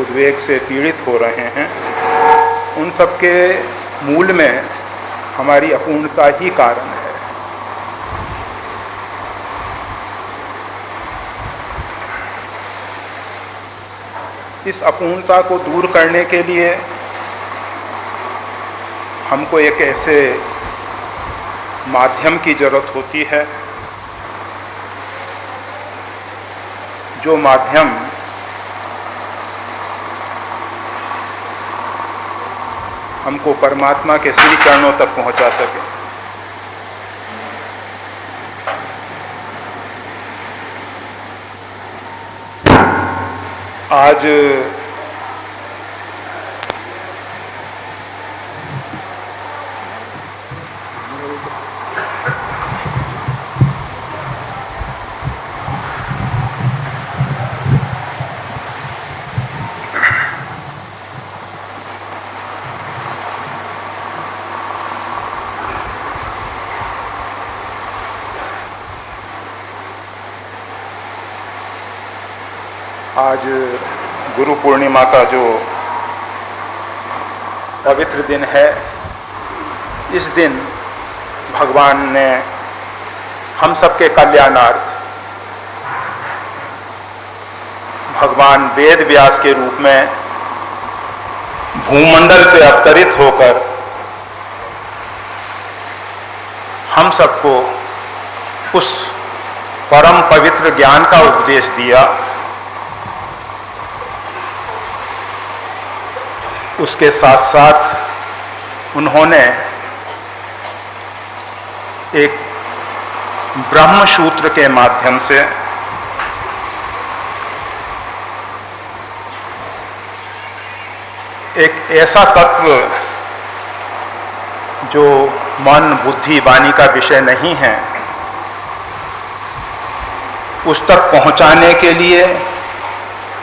उद्वेग से पीड़ित हो रहे हैं, उन सब के मूल में हमारी अपूर्णता ही कारण है। इस अपूर्णता को दूर करने के लिए हमको एक ऐसे माध्यम की जरूरत होती है जो माध्यम हमको परमात्मा के श्री चरणों तक पहुंचा सके। आज गुरु पूर्णिमा का जो पवित्र दिन है, इस दिन भगवान ने हम सबके कल्याणार्थ भगवान वेद व्यास के रूप में भूमंडल पे अवतरित होकर हम सबको उस परम पवित्र ज्ञान का उपदेश दिया। उसके साथ साथ उन्होंने एक ब्रह्म सूत्र के माध्यम से एक ऐसा तत्व जो मन, बुद्धि, वाणी का विषय नहीं है, उस तक पहुंचाने के लिए,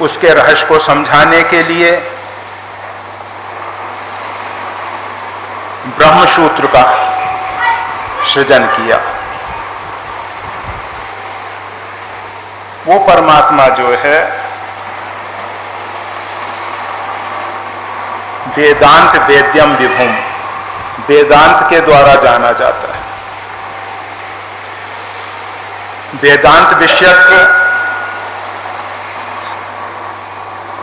उसके रहस्य को समझाने के लिए ब्रह्म सूत्र का सृजन किया। वो परमात्मा जो है वेदांत वेद्यम विभुम, वेदांत के द्वारा जाना जाता है। वेदांत विषयक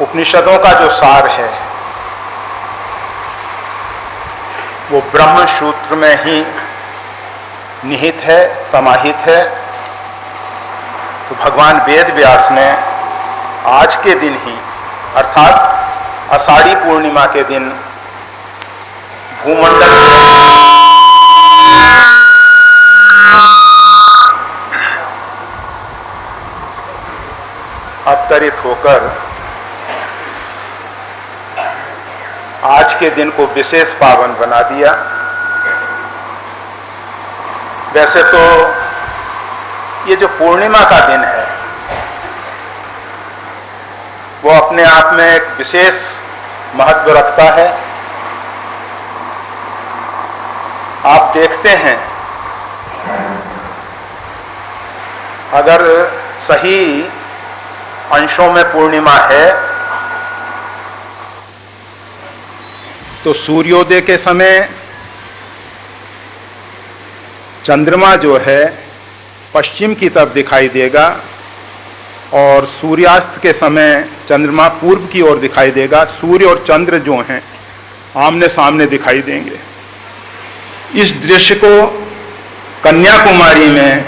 उपनिषदों का जो सार है वो ब्रह्म सूत्र में ही निहित है, समाहित है। तो भगवान वेद व्यास ने आज के दिन ही, अर्थात आषाढ़ी पूर्णिमा के दिन भूमंडल अवतरित होकर आज के दिन को विशेष पावन बना दिया। वैसे तो ये जो पूर्णिमा का दिन है वो अपने आप में एक विशेष महत्व रखता है। आप देखते हैं, अगर सही अंशों में पूर्णिमा है तो सूर्योदय के समय चंद्रमा जो है पश्चिम की तरफ दिखाई देगा और सूर्यास्त के समय चंद्रमा पूर्व की ओर दिखाई देगा। सूर्य और चंद्र जो हैं आमने सामने दिखाई देंगे। इस दृश्य को कन्याकुमारी में,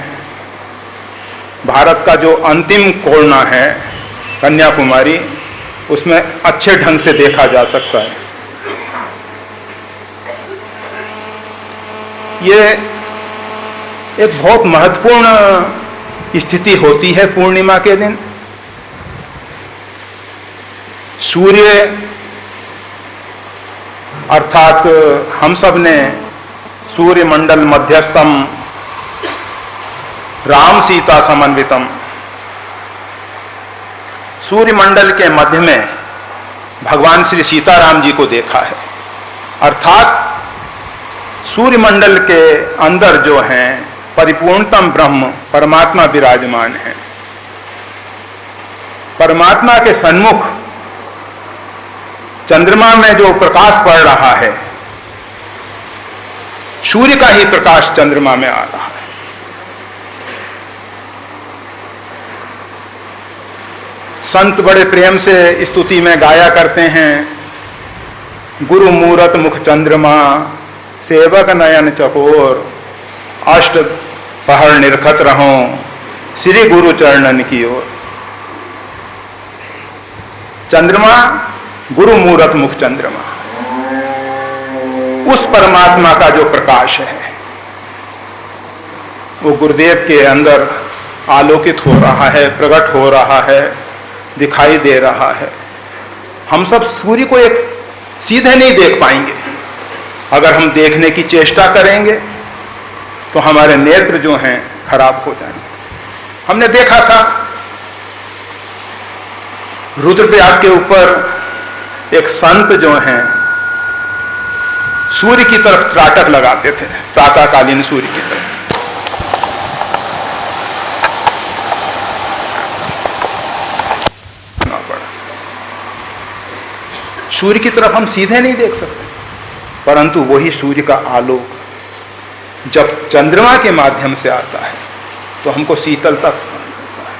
भारत का जो अंतिम कोना है कन्याकुमारी, उसमें अच्छे ढंग से देखा जा सकता है। ये एक बहुत महत्वपूर्ण स्थिति होती है पूर्णिमा के दिन। सूर्य अर्थात हम सब ने सूर्य मंडल मध्यस्थम राम सीता समन्वितम, सूर्य मंडल के मध्य में भगवान श्री सीताराम जी को देखा है। अर्थात सूर्य मंडल के अंदर जो हैं परिपूर्णतम ब्रह्म परमात्मा विराजमान है। परमात्मा के सन्मुख चंद्रमा में जो प्रकाश पड़ रहा है, सूर्य का ही प्रकाश चंद्रमा में आ रहा है। संत बड़े प्रेम से स्तुति में गाया करते हैं, गुरु मूरत मुख चंद्रमा, सेवक नयन चकोर, अष्ट पहर निरखत रहो, श्री गुरु चरणन की ओर। चंद्रमा गुरु मूरत मुख चंद्रमा, उस परमात्मा का जो प्रकाश है वो गुरुदेव के अंदर आलोकित हो रहा है, प्रकट हो रहा है, दिखाई दे रहा है। हम सब सूर्य को एक सीधे नहीं देख पाएंगे। अगर हम देखने की चेष्टा करेंगे तो हमारे नेत्र जो हैं खराब हो जाएंगे। हमने देखा था रुद्रप्रयाग के ऊपर एक संत जो हैं सूर्य की तरफ त्राटक लगाते थे, प्रातःकालीन सूर्य की तरफ। सूर्य की तरफ हम सीधे नहीं देख सकते, परंतु वही सूर्य का आलोक जब चंद्रमा के माध्यम से आता है तो हमको शीतलता प्रदान करता है।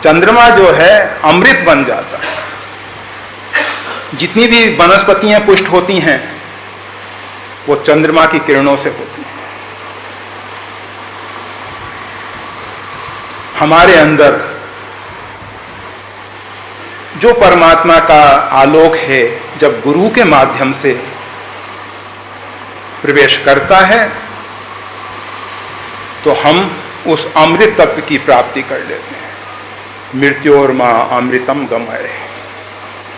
चंद्रमा जो है अमृत बन जाता है। जितनी भी वनस्पतियां पुष्ट होती हैं वो चंद्रमा की किरणों से होती हैं। हमारे अंदर जो परमात्मा का आलोक है जब गुरु के माध्यम से प्रवेश करता है तो हम उस अमृत तत्व की प्राप्ति कर लेते हैं। मृत्योर्मा अमृतम गमय,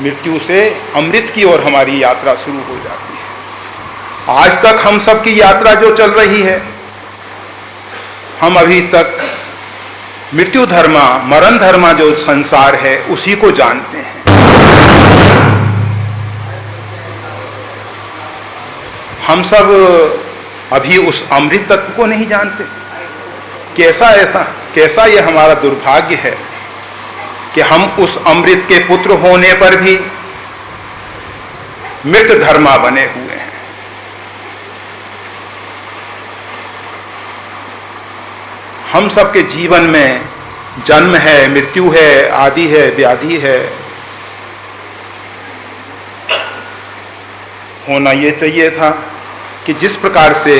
मृत्यु से अमृत की ओर हमारी यात्रा शुरू हो जाती है। आज तक हम सब की यात्रा जो चल रही है, हम अभी तक मृत्यु धर्मा, मरण धर्मा जो संसार है उसी को जानते हैं। हम सब अभी उस अमृत तत्व को नहीं जानते। कैसा ये हमारा दुर्भाग्य है कि हम उस अमृत के पुत्र होने पर भी मृत धर्मा बने हुए हैं। हम सबके जीवन में जन्म है, मृत्यु है, आदि है, व्याधि है। होना ये चाहिए था कि जिस प्रकार से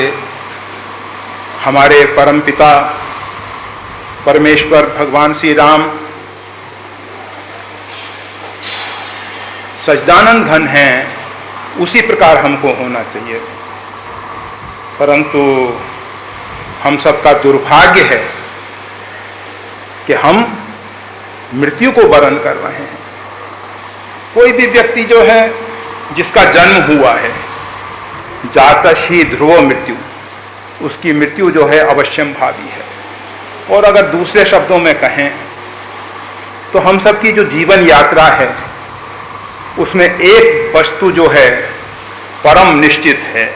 हमारे परमपिता परमेश्वर भगवान श्री राम सच्चिदानंद घन हैं, उसी प्रकार हमको होना चाहिए। परंतु हम सबका दुर्भाग्य है कि हम मृत्यु को वरण कर रहे हैं। कोई भी व्यक्ति जो है जिसका जन्म हुआ है, जातशी ध्रुव मृत्यु, उसकी मृत्यु जो है अवश्यम भावी है। और अगर दूसरे शब्दों में कहें तो हम सबकी जो जीवन यात्रा है उसमें एक वस्तु जो है परम निश्चित है।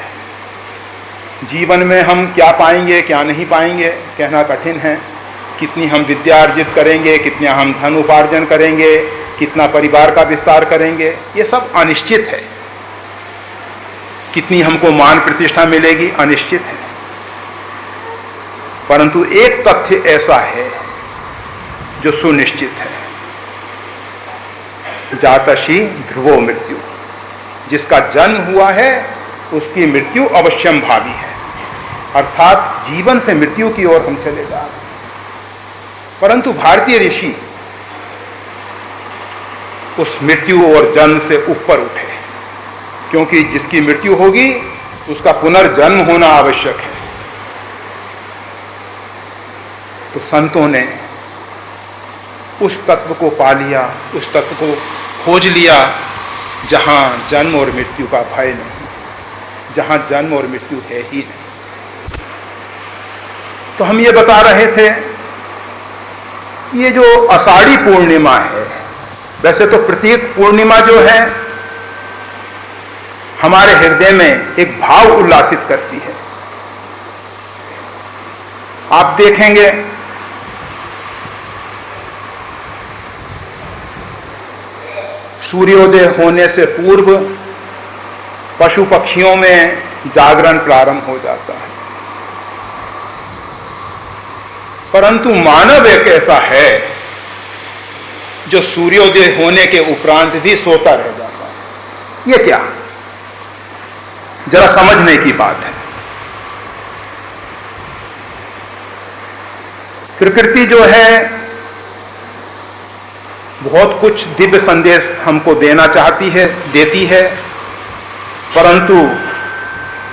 जीवन में हम क्या पाएंगे क्या नहीं पाएंगे कहना कठिन है। कितनी हम विद्या अर्जित करेंगे, कितना हम धन उपार्जन करेंगे, कितना परिवार का विस्तार करेंगे, ये सब अनिश्चित है। कितनी हमको मान प्रतिष्ठा मिलेगी, अनिश्चित है। परंतु एक तथ्य ऐसा है जो सुनिश्चित है, जातशी ध्रुवो मृत्यु, जिसका जन्म हुआ है उसकी मृत्यु अवश्यम भावी है। अर्थात जीवन से मृत्यु की ओर हम चले जा रहे हैं। परंतु भारतीय ऋषि उस मृत्यु और जन्म से ऊपर उठे, क्योंकि जिसकी मृत्यु होगी उसका पुनर्जन्म होना आवश्यक है। तो संतों ने उस तत्व को पा लिया, उस तत्व को खोज लिया जहां जन्म और मृत्यु का भय नहीं, जहां जन्म और मृत्यु है ही नहीं। तो हम ये बता रहे थे कि ये जो आषाढ़ी पूर्णिमा है, वैसे तो प्रत्येक पूर्णिमा जो है हमारे हृदय में एक भाव उल्लासित करती है। आप देखेंगे सूर्योदय होने से पूर्व पशु पक्षियों में जागरण प्रारंभ हो जाता है, परंतु मानव एक ऐसा है जो सूर्योदय होने के उपरांत भी सोता रह जाता है। ये क्या, जरा समझने की बात है। प्रकृति जो है बहुत कुछ दिव्य संदेश हमको देना चाहती है, देती है, परंतु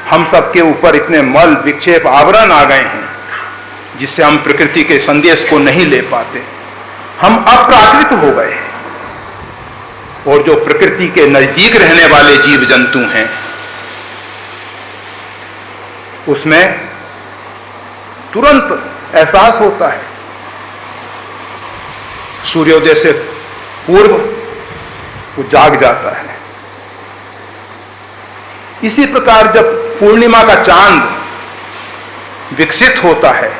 हम सबके ऊपर इतने मल विक्षेप आवरण आ गए हैं जिससे हम प्रकृति के संदेश को नहीं ले पाते। हम अप्राकृत हो गए हैं और जो प्रकृति के नजदीक रहने वाले जीव जंतु हैं उसमें तुरंत एहसास होता है, सूर्योदय से पूर्व वो जाग जाता है। इसी प्रकार जब पूर्णिमा का चांद विकसित होता है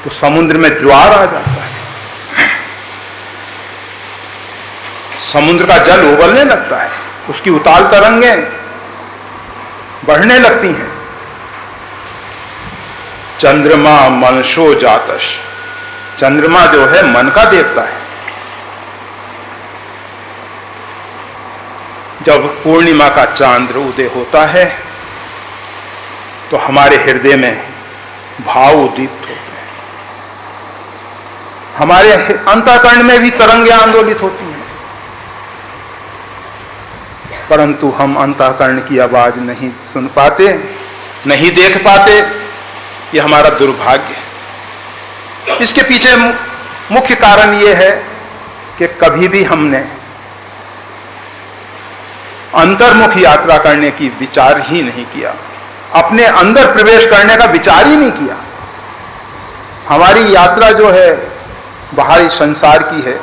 तो समुद्र में ज्वार आ जाता है, समुद्र का जल उबलने लगता है, उसकी उताल तरंगें बढ़ने लगती हैं। चंद्रमा मनसो जातश, चंद्रमा जो है मन का देवता है। जब पूर्णिमा का चांद उदय होता है तो हमारे हृदय में भाव उदित होते हैं, हमारे अंतःकरण में भी तरंगें आंदोलित होती हैं, परंतु हम अंतःकरण की आवाज नहीं सुन पाते, नहीं देख पाते। यह हमारा दुर्भाग्य है। इसके पीछे मुख्य कारण यह है कि कभी भी हमने अंतर्मुख यात्रा करने की विचार ही नहीं किया, अपने अंदर प्रवेश करने का विचार ही नहीं किया। हमारी यात्रा जो है बाहरी संसार की है,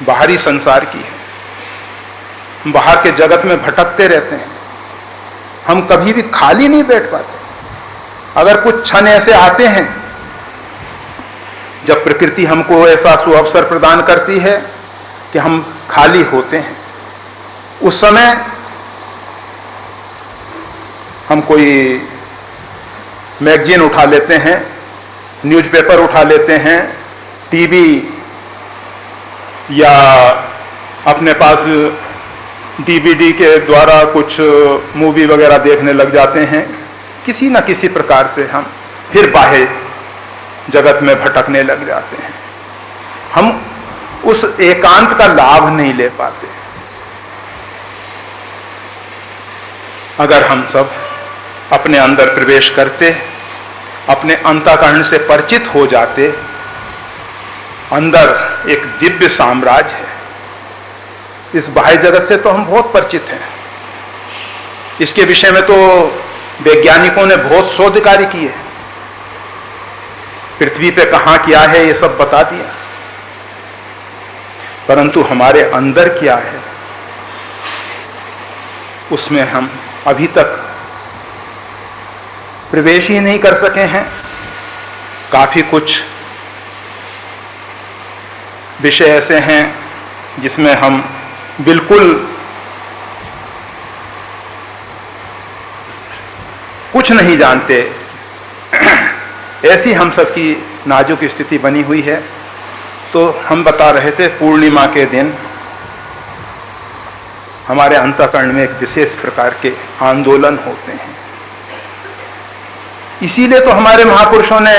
बाहरी संसार की है। बाहर के जगत में भटकते रहते हैं, हम कभी भी खाली नहीं बैठ पाते। अगर कुछ क्षण ऐसे आते हैं जब प्रकृति हमको ऐसा सुअवसर प्रदान करती है कि हम खाली होते हैं, उस समय हम कोई मैगजीन उठा लेते हैं, न्यूज़पेपर उठा लेते हैं, टीवी या अपने पास डीवीडी के द्वारा कुछ मूवी वगैरह देखने लग जाते हैं। किसी न किसी प्रकार से हम फिर बाह्य जगत में भटकने लग जाते हैं। हम उस एकांत का लाभ नहीं ले पाते। अगर हम सब अपने अंदर प्रवेश करते, अपने अंतःकरण से परिचित हो जाते, अंदर एक दिव्य साम्राज्य है। इस बाह्य जगत से तो हम बहुत परिचित हैं, इसके विषय में तो वैज्ञानिकों ने बहुत शोध कार्य किए, पृथ्वी पे कहां क्या है ये सब बता दिया, परंतु हमारे अंदर क्या है उसमें हम अभी तक प्रवेश ही नहीं कर सके हैं। काफी कुछ विषय ऐसे हैं जिसमें हम बिल्कुल कुछ नहीं जानते। ऐसी हम सबकी नाजुक स्थिति बनी हुई है। तो हम बता रहे थे पूर्णिमा के दिन हमारे अंतःकरण में एक विशेष प्रकार के आंदोलन होते हैं। इसीलिए तो हमारे महापुरुषों ने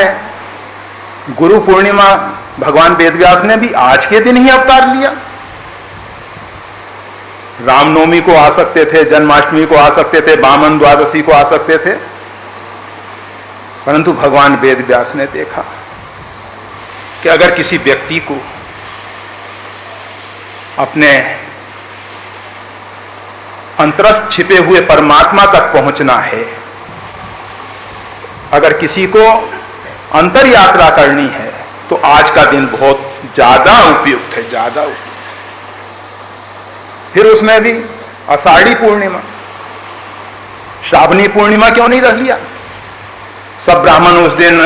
गुरु पूर्णिमा, भगवान वेदव्यास ने भी आज के दिन ही अवतार लिया। रामनवमी को आ सकते थे, जन्माष्टमी को आ सकते थे, वामन द्वादशी को आ सकते थे, परंतु भगवान वेदव्यास ने देखा कि अगर किसी व्यक्ति को अपने अंतरस्थ छिपे हुए परमात्मा तक पहुंचना है, अगर किसी को अंतर यात्रा करनी है, तो आज का दिन बहुत ज्यादा उपयुक्त है, ज्यादा उपयुक्त। फिर उसमें भी आषाढ़ी पूर्णिमा, श्रावणी पूर्णिमा क्यों नहीं रख लिया? सब ब्राह्मण उस दिन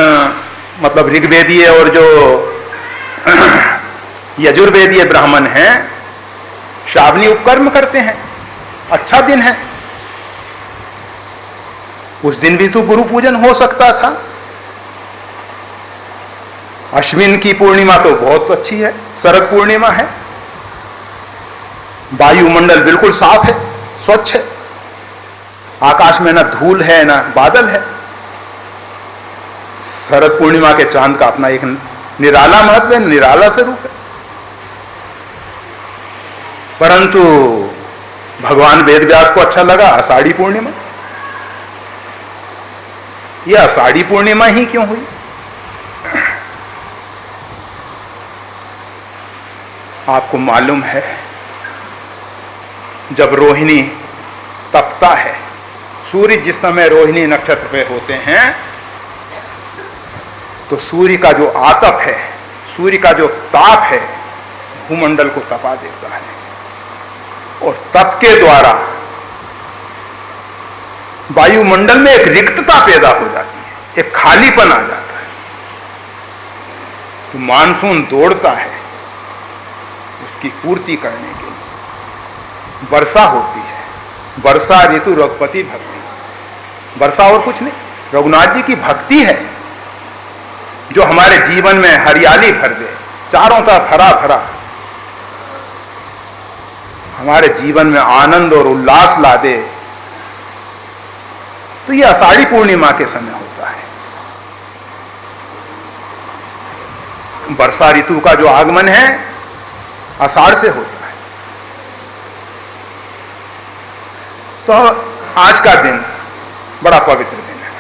मतलब ऋग्वेदीय और जो यजुर्वेदीय ब्राह्मण हैं, श्रावणी उपकर्म करते हैं, अच्छा दिन है, उस दिन भी तो गुरु पूजन हो सकता था। अश्विन की पूर्णिमा तो बहुत अच्छी है, शरद पूर्णिमा है, वायुमंडल बिल्कुल साफ है, स्वच्छ है, आकाश में ना धूल है ना बादल है। शरद पूर्णिमा के चांद का अपना एक निराला महत्व है, निराला स्वरूप है। परंतु भगवान वेदव्यास को अच्छा लगा आषाढ़ी पूर्णिमा। यह आषाढ़ी पूर्णिमा ही क्यों हुई? आपको मालूम है, जब रोहिणी तपता है, सूर्य जिस समय रोहिणी नक्षत्र पे होते हैं, तो सूर्य का जो आतप है, सूर्य का जो ताप है, भूमंडल को तपा देता है, और तप के द्वारा वायुमंडल में एक रिक्तता पैदा हो जाती है, एक खालीपन आ जाता है। तो मानसून दौड़ता है उसकी पूर्ति करने के लिए, वर्षा होती है, वर्षा ऋतु रघुपति भक्ति, वर्षा और कुछ नहीं, रघुनाथ जी की भक्ति है जो हमारे जीवन में हरियाली भर दे, चारों तरफ हरा भरा, हमारे जीवन में आनंद और उल्लास ला दे। तो यह आषाढ़ी पूर्णिमा के समय होता है। वर्षा ऋतु का जो आगमन है आषाढ़ से होता है। तो आज का दिन बड़ा पवित्र दिन है,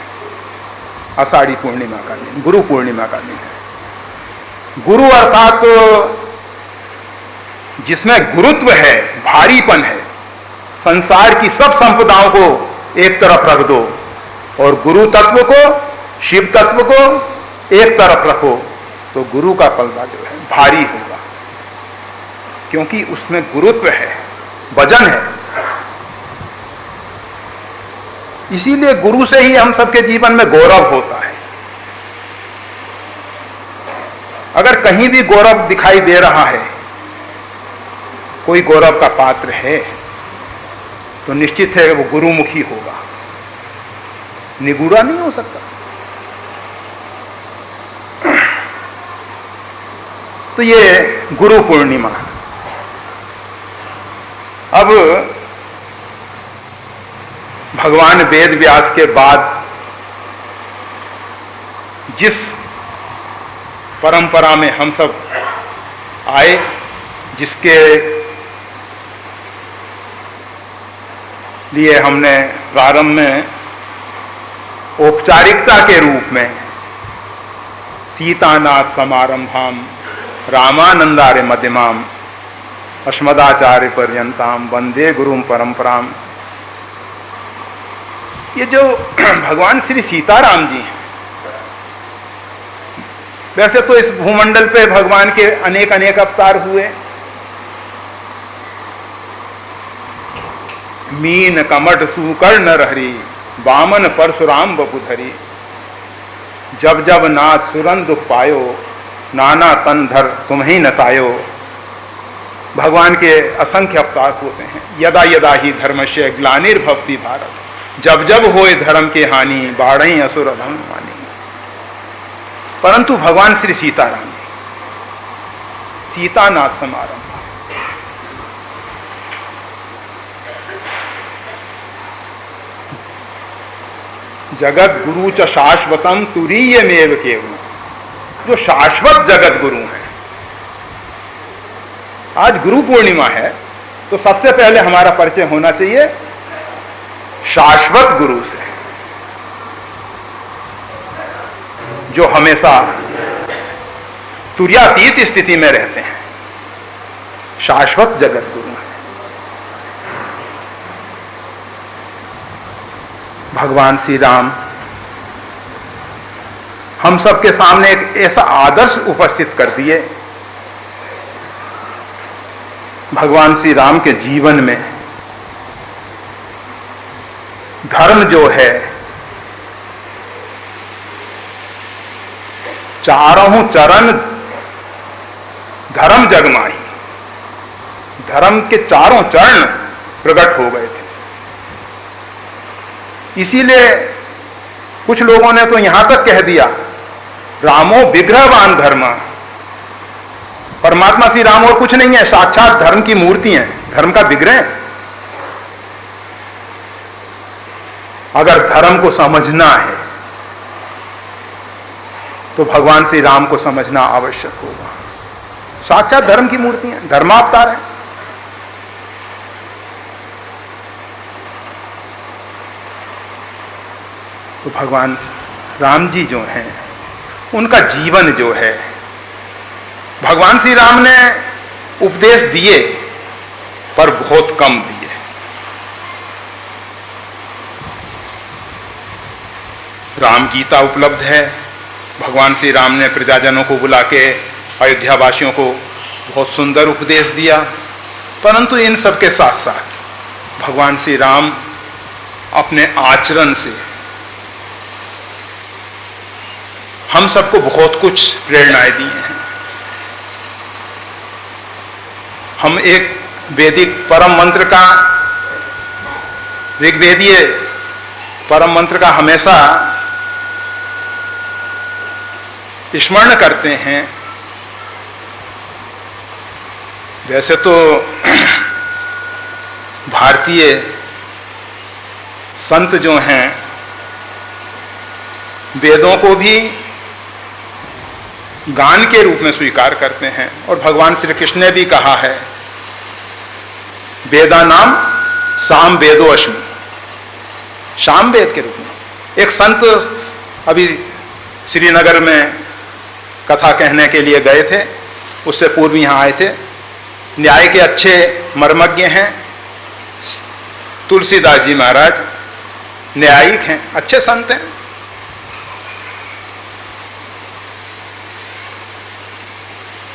आषाढ़ी पूर्णिमा का दिन, गुरु पूर्णिमा का दिन है। गुरु अर्थात जिसमें गुरुत्व है, भारीपन है, संसार की सब संपदाओं को एक तरफ रख दो और गुरु तत्व को, शिव तत्व को एक तरफ रखो, तो गुरु का पलड़ा जो है भारी होगा, क्योंकि उसमें गुरुत्व है, वजन है। इसीलिए गुरु से ही हम सबके जीवन में गौरव होता है। अगर कहीं भी गौरव दिखाई दे रहा है, कोई गौरव का पात्र है, तो निश्चित है वो गुरुमुखी होगा, निगूढ़ा नहीं हो सकता। तो ये गुरु पूर्णिमा। अब भगवान वेद व्यास के बाद जिस परंपरा में हम सब आए, जिसके लिए हमने प्रारंभ में औपचारिकता के रूप में सीतानाथ समारंभाम रामानंदार्य मध्यमाम अस्मदाचार्य पर्यंताम वंदे गुरुम परंपराम, ये जो भगवान श्री सीताराम जी हैं, वैसे तो इस भूमंडल पे भगवान के अनेक अनेक अवतार हुए, मीन कमट सूकर नरहरि वामन परशुराम बपुधरी, जब जब नाथ सुरन दुख पायो नाना तन धर तुम्हें नसायो। भगवान के असंख्य अवतार होते हैं। यदा यदा ही धर्मस्य ग्लानिर्भवति भारत, जब जब होए धर्म के हानि बाढ़ई असुर अधम मानी। परंतु भगवान श्री सीताराम सीतानाथ समारंभ, जगत गुरु च शाश्वतम तुरीयमेव केवलम, जो शाश्वत जगत गुरु हैं। आज गुरु पूर्णिमा है, तो सबसे पहले हमारा परिचय होना चाहिए शाश्वत गुरु से, जो हमेशा तुर्यातीत स्थिति में रहते हैं। शाश्वत जगत गुरु है भगवान श्री राम। हम सबके सामने एक ऐसा आदर्श उपस्थित कर दिए। भगवान श्री राम के जीवन में धर्म जो है चारों चरण धर्म जगमाई, धर्म के चारों चरण प्रकट हो गए थे। इसीलिए कुछ लोगों ने तो यहां तक कह दिया, रामो विग्रहवान धर्म, परमात्मा श्री राम और कुछ नहीं है, साक्षात धर्म की मूर्ति है, धर्म का विग्रह। अगर धर्म को समझना है तो भगवान श्री राम को समझना आवश्यक होगा। साक्षात धर्म की मूर्ति है, धर्मावतार है। तो भगवान राम जी जो हैं, उनका जीवन जो है, भगवान श्री राम ने उपदेश दिए पर बहुत कम दिए। राम गीता उपलब्ध है, भगवान श्री राम ने प्रजाजनों को बुला के अयोध्या वासियों को बहुत सुंदर उपदेश दिया, परंतु इन सब के साथ साथ भगवान श्री राम अपने आचरण से हम सबको बहुत कुछ प्रेरणाएं दी हैं। हम एक वैदिक परम मंत्र का, ऋग्वेदीय परम मंत्र का हमेशा स्मरण करते हैं। वैसे तो भारतीय संत जो हैं, वेदों को भी गान के रूप में स्वीकार करते हैं, और भगवान श्री कृष्ण ने भी कहा है, वेदा नाम साम वेदो अश्मि, शाम वेद के रूप में। एक संत अभी श्रीनगर में कथा कहने के लिए गए थे, उससे पूर्व यहाँ आए थे। न्याय के अच्छे मर्मज्ञ हैं, तुलसीदास जी महाराज न्यायिक हैं, अच्छे संत हैं।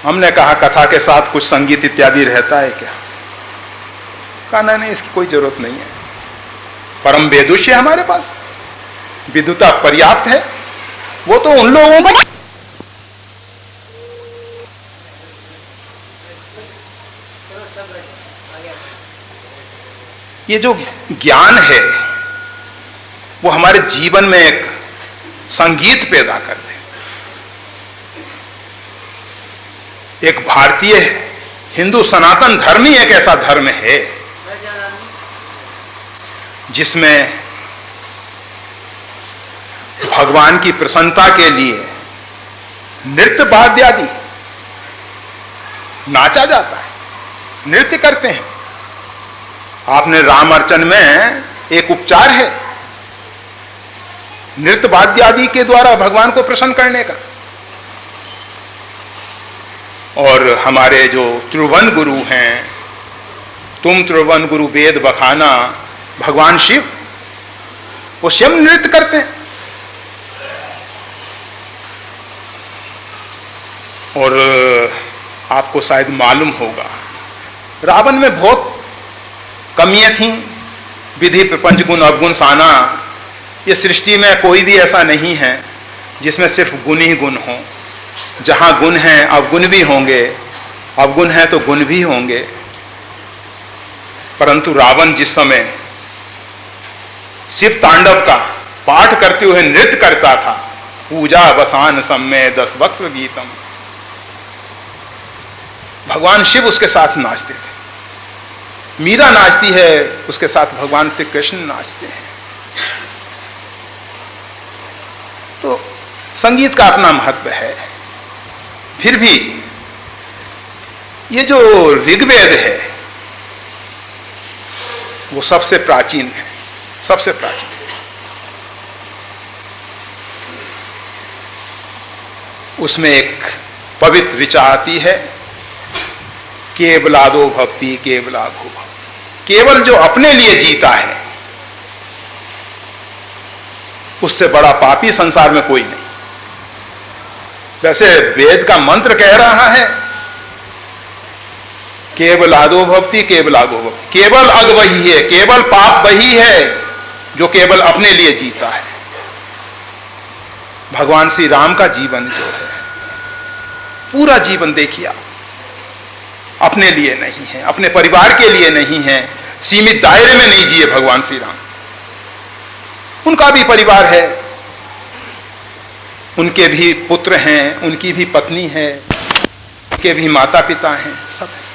हमने कहा कथा के साथ कुछ संगीत इत्यादि रहता है क्या? कहा नहीं, इसकी कोई जरूरत नहीं है, परम वेदुष्य हमारे पास, विद्युता पर्याप्त है। वो तो उन लोगों को, ये जो ज्ञान है वो हमारे जीवन में एक संगीत पैदा कर दे। एक भारतीय हिंदू सनातन धर्म ही एक ऐसा धर्म है जिसमें भगवान की प्रसन्नता के लिए नृत्य वाद्य आदि नाचा जाता है, नृत्य करते हैं। आपने राम अर्चन में एक उपचार है नृत्य वाद्य आदि के द्वारा भगवान को प्रसन्न करने का। और हमारे जो त्रिभुवन गुरु हैं, तुम त्रिभुवन गुरु वेद बखाना, भगवान शिव वो स्वयं नृत्य करते हैं। और आपको शायद मालूम होगा, रावण में बहुत कमियां थीं, विधि प्रपंच गुण अवगुण साना। ये सृष्टि में कोई भी ऐसा नहीं है जिसमें सिर्फ गुण ही गुण हो। जहां गुण हैं अवगुण भी होंगे, अवगुण है तो गुण भी होंगे। परंतु रावण जिस समय शिव तांडव का पाठ करते हुए नृत्य करता था, पूजा वसान समय 10 वक्त गीतम, भगवान शिव उसके साथ नाचते थे। मीरा नाचती है, उसके साथ भगवान श्री कृष्ण नाचते हैं। तो संगीत का अपना महत्व है। फिर भी ये जो ऋग्वेद है वो सबसे प्राचीन है, सबसे प्राचीन। उसमें एक पवित्र ऋचा आती है, केवलादो भक्ति केवलाघो भक्ति। केवल जो अपने लिए जीता है उससे बड़ा पापी संसार में कोई नहीं। वैसे वेद का मंत्र कह रहा है केवलादो भक्ति केवलाघो भक्ति, केवल अग वही है, केवल पाप वही है जो केवल अपने लिए जीता है। भगवान श्री राम का जीवन जो है, पूरा जीवन देखिए आप, अपने लिए नहीं है, अपने परिवार के लिए नहीं है, सीमित दायरे में नहीं जिए भगवान श्री राम। उनका भी परिवार है, उनके भी पुत्र हैं, उनकी भी पत्नी है, उनके भी माता पिता हैं, सब है।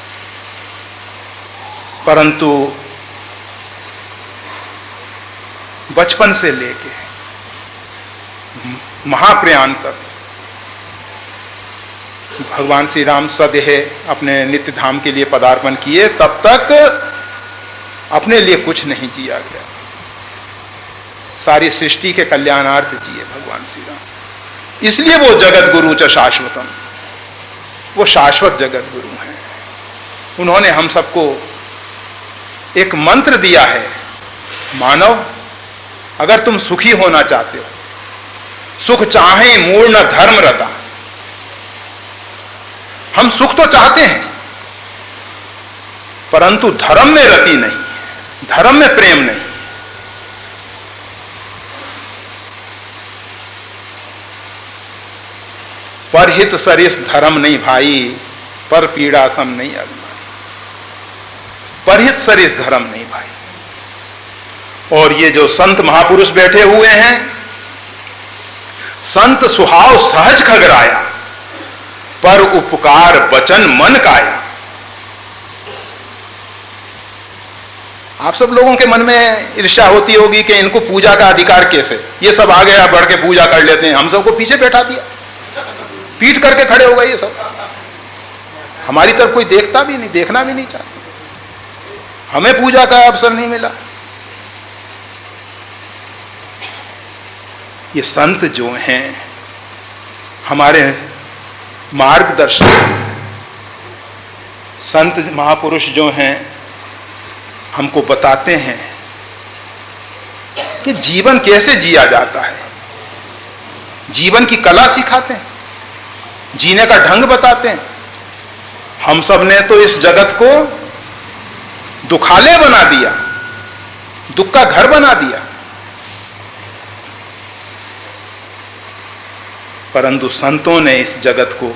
परंतु बचपन से लेके महाप्रयाण तक भगवान श्री राम सदेह अपने नित्य धाम के लिए पदार्पण किए, तब तक अपने लिए कुछ नहीं जिया गया, सारी सृष्टि के कल्याणार्थ जिए भगवान श्री राम। इसलिए वो जगत गुरु च शाश्वतम, वो शाश्वत जगत गुरु हैं। उन्होंने हम सबको एक मंत्र दिया है, मानव अगर तुम सुखी होना चाहते हो, सुख चाहे मूर्ण धर्म रता। हम सुख तो चाहते हैं, परंतु धर्म में रति नहीं, धर्म में प्रेम नहीं। परहित सरिस धर्म नहीं भाई, पर पीड़ा सम नहीं अभिमानी। परहित सरिस धर्म नहीं भाई। और ये जो संत महापुरुष बैठे हुए हैं, संत सुहाव सहज खगराया, पर उपकार वचन मन काया। आप सब लोगों के मन में ईर्ष्या होती होगी कि इनको पूजा का अधिकार कैसे, ये सब आ गया बढ़ के पूजा कर लेते हैं, हम सबको पीछे बैठा दिया, पीट करके खड़े हो गए ये सब। हमारी तरफ कोई देखता भी नहीं, देखना भी नहीं चाहता, हमें पूजा का अवसर नहीं मिला। ये संत जो हैं हमारे मार्गदर्शक, संत महापुरुष जो हैं हमको बताते हैं कि जीवन कैसे जिया जाता है, जीवन की कला सिखाते हैं, जीने का ढंग बताते हैं। हम सब ने तो इस जगत को दुखालय बना दिया, दुख का घर बना दिया, परंतु संतों ने इस जगत को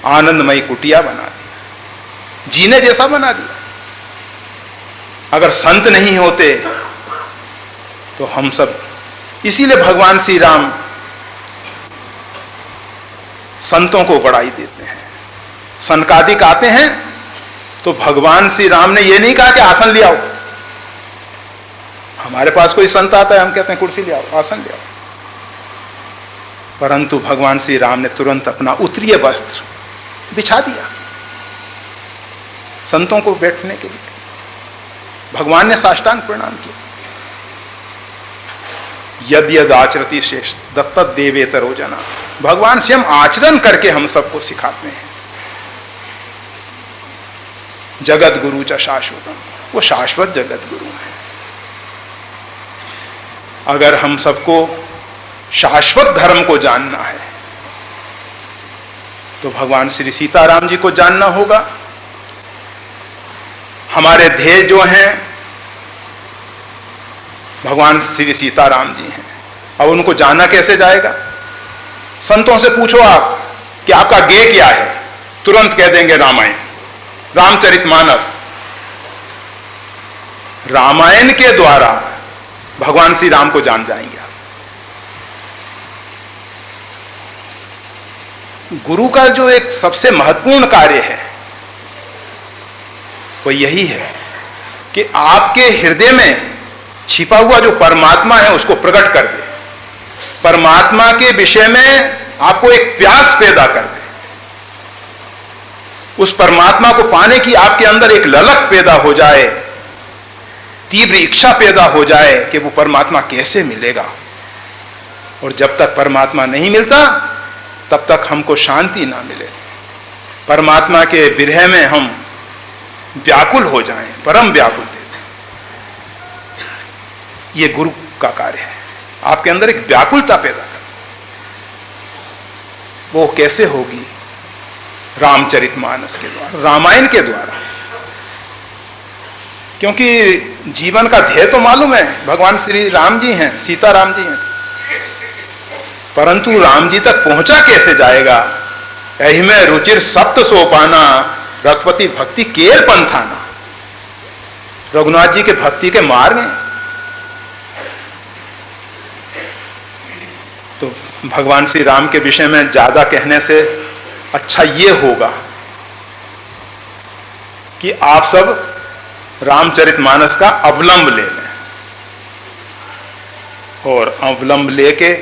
आनंदमयी कुटिया बना दिया, जीने जैसा बना दिया। अगर संत नहीं होते तो हम सब, इसीलिए भगवान श्री राम संतों को बड़ाई देते हैं। सनकादिक आते हैं तो भगवान श्री राम ने यह नहीं कहा कि आसन ले आओ। हमारे पास कोई संत आता है, हम कहते हैं कुर्सी ले आओ, आसन ले आओ, परंतु भगवान श्री राम ने तुरंत अपना उत्तरीय वस्त्र बिछा दिया संतों को बैठने के लिए। भगवान ने साष्टांग प्रणाम किया। यद यद आचरति शेष दत्तत देवेतरो जना। भगवान स्वयं आचरण करके हम सबको सिखाते हैं। जगत गुरु च शाश्वतम, वो शाश्वत जगत गुरु है। अगर हम सबको शाश्वत धर्म को जानना है तो भगवान श्री सीताराम जी को जानना होगा। हमारे ध्येय जो हैं भगवान श्री सीताराम जी हैं। अब उनको जाना कैसे जाएगा? संतों से पूछो आप कि आपका गेय क्या है, तुरंत कह देंगे रामायण, रामचरितमानस। रामायण के द्वारा भगवान श्री राम को जान जाएंगे। गुरु का जो एक सबसे महत्वपूर्ण कार्य है वो यही है कि आपके हृदय में छिपा हुआ जो परमात्मा है उसको प्रकट कर दे, परमात्मा के विषय में आपको एक प्यास पैदा कर दे, उस परमात्मा को पाने की आपके अंदर एक ललक पैदा हो जाए, तीव्र इच्छा पैदा हो जाए कि वो परमात्मा कैसे मिलेगा। और जब तक परमात्मा नहीं मिलता तब तक हमको शांति ना मिले, परमात्मा के विरह में हम व्याकुल हो जाएं, परम व्याकुल देते। ये गुरु का कार्य है, आपके अंदर एक व्याकुलता पैदा कर। वो कैसे होगी? रामचरितमानस के द्वारा, रामायण के द्वारा। क्योंकि जीवन का ध्येय तो मालूम है, भगवान श्री राम जी हैं, सीताराम जी हैं, परंतु राम जी तक पहुंचा कैसे जाएगा? एहि में रुचिर सप्त सोपाना रघुपति भक्ति केर पंथाना, रघुनाथ जी के भक्ति के मार्ग हैं। तो भगवान श्री राम के विषय में ज्यादा कहने से अच्छा ये होगा कि आप सब रामचरितमानस का अवलंब ले लें और अवलंब लेके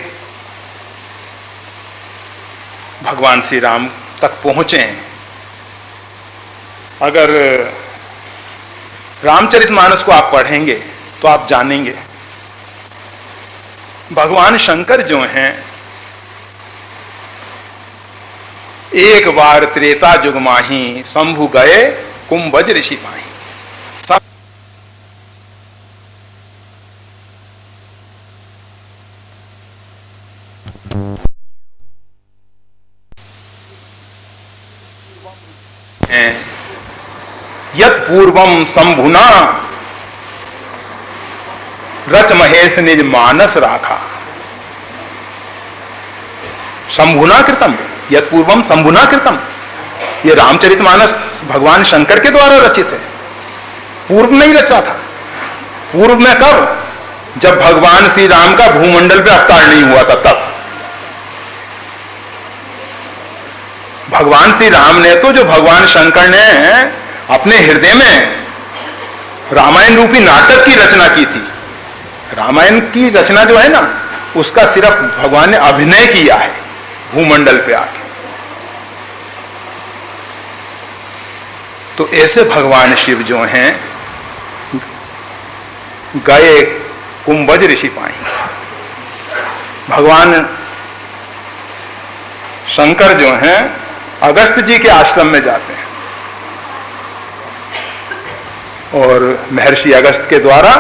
भगवान श्री राम तक पहुंचे। अगर रामचरितमानस को आप पढ़ेंगे तो आप जानेंगे भगवान शंकर जो हैं, एक बार त्रेता जुग माही शंभु गए कुंभज ऋषि पाही। यत पूर्वम शंभुना रच महेश निज मानस राखा। शंभुना कृतम, यत पूर्वम शंभुना कृतम, ये रामचरितमानस भगवान शंकर के द्वारा रचित है, पूर्व नहीं रचा था। पूर्व में कब? जब भगवान श्री राम का भूमंडल पे अवतार नहीं हुआ था तब। भगवान श्री राम ने तो, जो भगवान शंकर ने अपने हृदय में रामायण रूपी नाटक की रचना की थी, रामायण की रचना जो है ना, उसका सिर्फ भगवान ने अभिनय किया है भूमंडल पे आके। तो ऐसे भगवान शिव जो हैं, गए कुंभज ऋषि पाई। भगवान शंकर जो हैं अगस्त जी के आश्रम में जाते हैं और महर्षि अगस्त के द्वारा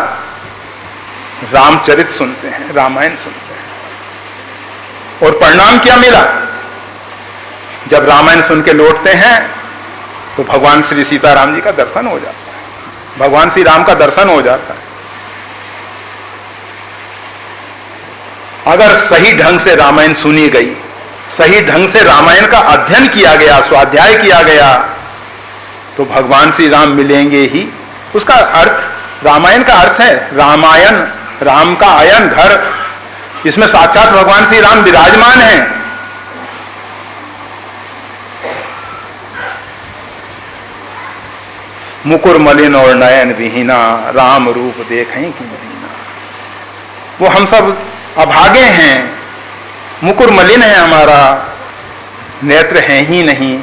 रामचरित सुनते हैं, रामायण सुनते हैं। और परिणाम क्या मिला? जब रामायण सुन के लौटते हैं तो भगवान श्री सीताराम जी का दर्शन हो जाता है, भगवान श्री राम का दर्शन हो जाता है। अगर सही ढंग से रामायण सुनी गई, सही ढंग से रामायण का अध्ययन किया गया, स्वाध्याय किया गया, तो भगवान श्री राम मिलेंगे ही। उसका अर्थ, रामायण का अर्थ है रामायण, राम का आयन, घर। इसमें साक्षात भगवान श्री राम विराजमान हैं। मुकुर मलिन और नयन विहीना, राम रूप देखें कि दीना। वो हम सब अभागे हैं, मुकुर मलिन है हमारा, नेत्र हैं ही नहीं।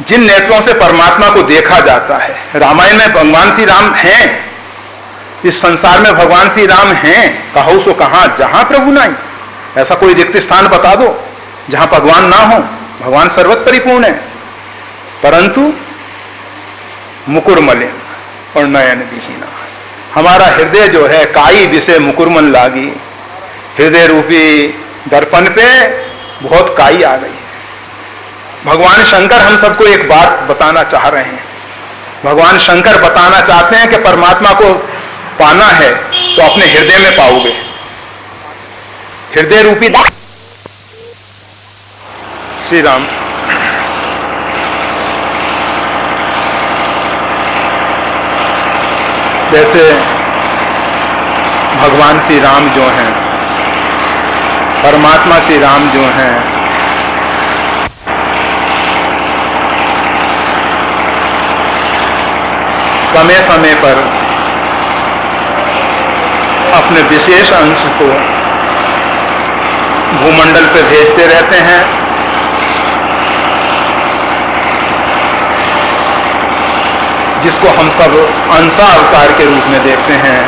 जिन नेत्रों से परमात्मा को देखा जाता है, रामायण में भगवान श्री राम हैं, इस संसार में भगवान श्री राम हैं। कहो सो कहां, जहां प्रभु नहीं। ऐसा कोई रिक्त स्थान बता दो जहां भगवान ना हो। भगवान सर्वत्र परिपूर्ण है, परंतु मुकुर मलिन और नयन विहीना। हमारा हृदय जो है, काई विषय मुकुरमन लागी। हृदय रूपी दर्पण पे बहुत काई आ गई है। भगवान शंकर हम सबको एक बात बताना चाह रहे हैं। भगवान शंकर बताना चाहते हैं कि परमात्मा को पाना है तो अपने हृदय में पाओगे। हृदय रूपी श्री राम। जैसे भगवान श्री राम जो हैं, परमात्मा श्री राम जो हैं, समय समय पर अपने विशेष अंश को भूमंडल पर भेजते रहते हैं। जिसको हम सब अंशा अवतार के रूप में देखते हैं।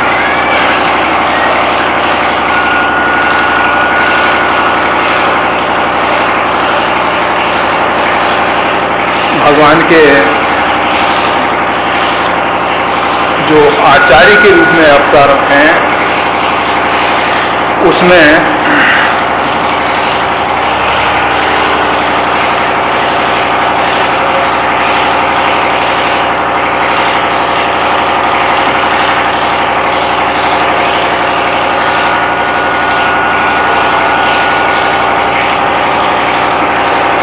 भगवान के जो आचार्य के रूप में अवतार हैं, उसमें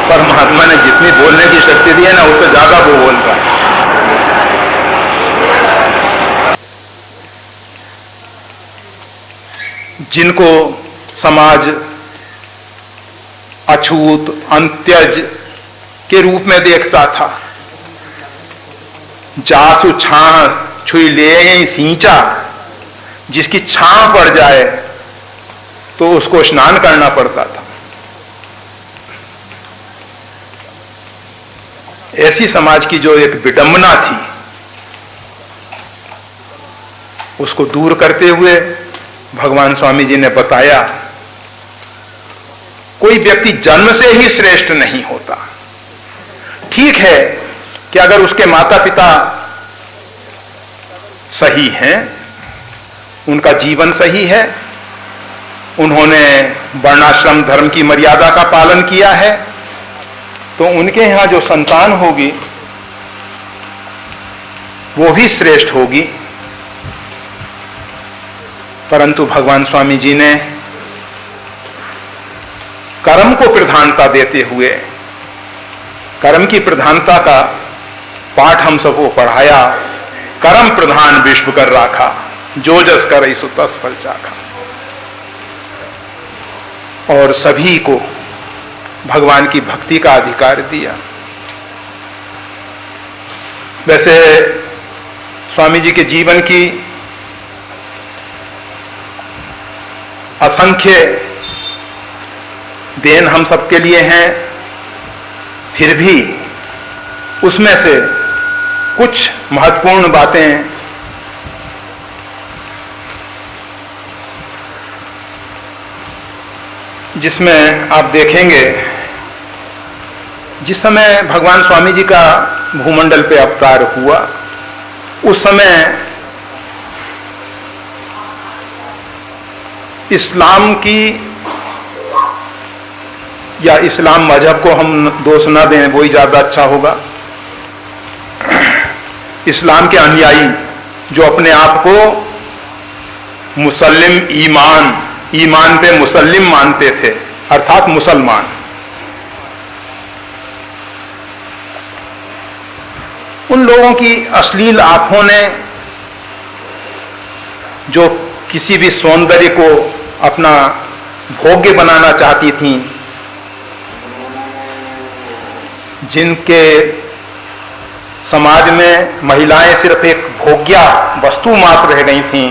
परमात्मा ने जितनी बोलने की शक्ति दी है ना, उससे ज्यादा वो बोल रहा है। जिनको समाज अछूत अंत्यज के रूप में देखता था, जासु छां छुई ले सींचा, जिसकी छां पड़ जाए तो उसको स्नान करना पड़ता था। ऐसी समाज की जो एक विडंबना थी, उसको दूर करते हुए भगवान स्वामी जी ने बताया, कोई व्यक्ति जन्म से ही श्रेष्ठ नहीं होता। ठीक है कि अगर उसके माता पिता सही हैं, उनका जीवन सही है, उन्होंने वर्णाश्रम धर्म की मर्यादा का पालन किया है, तो उनके यहां जो संतान होगी वो भी श्रेष्ठ होगी। परंतु भगवान स्वामी जी ने कर्म को प्रधानता देते हुए कर्म की प्रधानता का पाठ हम सबको पढ़ाया। कर्म प्रधान विश्व कर राखा, जो जस करई सो तस फल चाखा। और सभी को भगवान की भक्ति का अधिकार दिया। वैसे स्वामी जी के जीवन की असंख्य देन हम सबके लिए हैं, फिर भी उसमें से कुछ महत्वपूर्ण बातें जिसमें आप देखेंगे, जिस समय भगवान स्वामी जी का भूमंडल पे अवतार हुआ, उस समय इस्लाम की या इस्लाम मजहब को हम दोष ना दें, वही ज्यादा अच्छा होगा। इस्लाम के अनुयायी जो अपने आप को मुसल्लिम ईमान पे मुसल्लिम मानते थे, अर्थात मुसलमान, उन लोगों की अश्लील आंखों ने जो किसी भी सौंदर्य को अपना भोग्य बनाना चाहती थीं, जिनके समाज में महिलाएं सिर्फ एक भोग्या वस्तु मात्र रह गई थीं,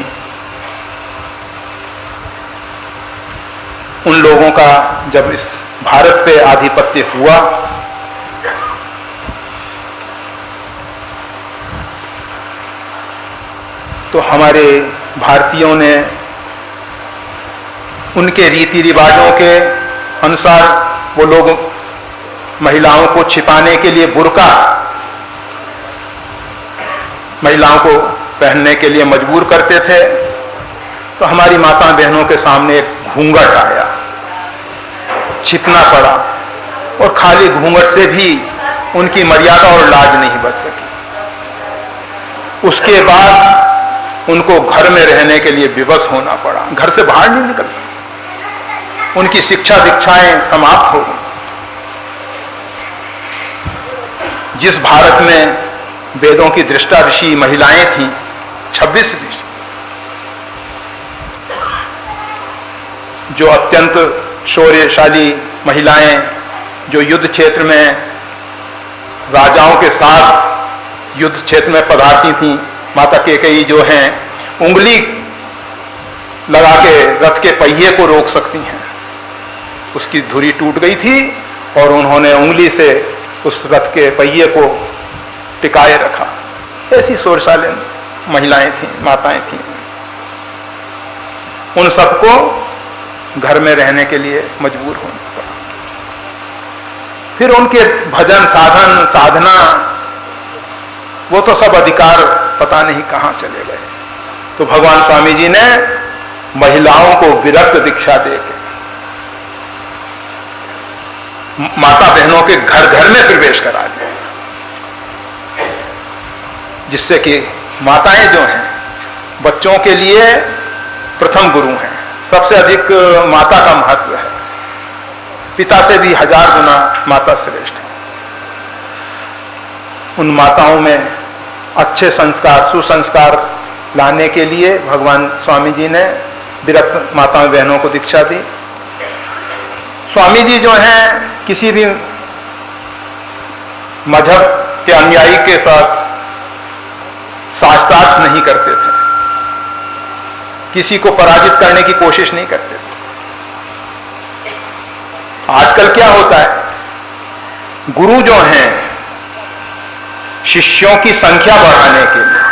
उन लोगों का जब इस भारत पे आधिपत्य हुआ, तो हमारे भारतीयों ने उनके रीति रिवाजों के अनुसार वो लोग महिलाओं को छिपाने के लिए बुर्का महिलाओं को पहनने के लिए मजबूर करते थे। तो हमारी माता बहनों के सामने एक घूंघट आया, छिपना पड़ा, और खाली घूंघट से भी उनकी मर्यादा और लाज नहीं बच सकी। उसके बाद उनको घर में रहने के लिए विवश होना पड़ा, घर से बाहर नहीं निकल सके। उनकी शिक्षा दीक्षाएं समाप्त हो गई। जिस भारत में वेदों की दृष्टा ऋषि महिलाएं थीं, 26 ऋषि, जो अत्यंत शौर्यशाली महिलाएं, जो युद्ध क्षेत्र में राजाओं के साथ युद्ध क्षेत्र में पधारती थीं। माता कैकेयी जो हैं, उंगली लगा के रथ के पहिए को रोक सकती हैं। उसकी धुरी टूट गई थी और उन्होंने उंगली से उस रथ के पहिए को टिकाए रखा। ऐसी शौर्यशाली महिलाएं थीं, माताएं थीं। उन सबको घर में रहने के लिए मजबूर होना पड़ा। फिर उनके भजन साधन साधना, वो तो सब अधिकार पता नहीं कहां चले गए। तो भगवान स्वामी जी ने महिलाओं को विरक्त दीक्षा देके माता बहनों के घर घर में प्रवेश करा दिया, जिससे कि माताएं जो हैं बच्चों के लिए प्रथम गुरु हैं। सबसे अधिक माता का महत्व है, पिता से भी 1000 गुना माता श्रेष्ठ है। उन माताओं में अच्छे संस्कार, सुसंस्कार लाने के लिए भगवान स्वामी जी ने विरक्त माताओं बहनों को दीक्षा दी। स्वामी जी जो हैं किसी भी मजहब के अनुयायी के साथ शास्त्रार्थ नहीं करते थे, किसी को पराजित करने की कोशिश नहीं करते थे। आजकल क्या होता है, गुरु जो हैं शिष्यों की संख्या बढ़ाने के लिए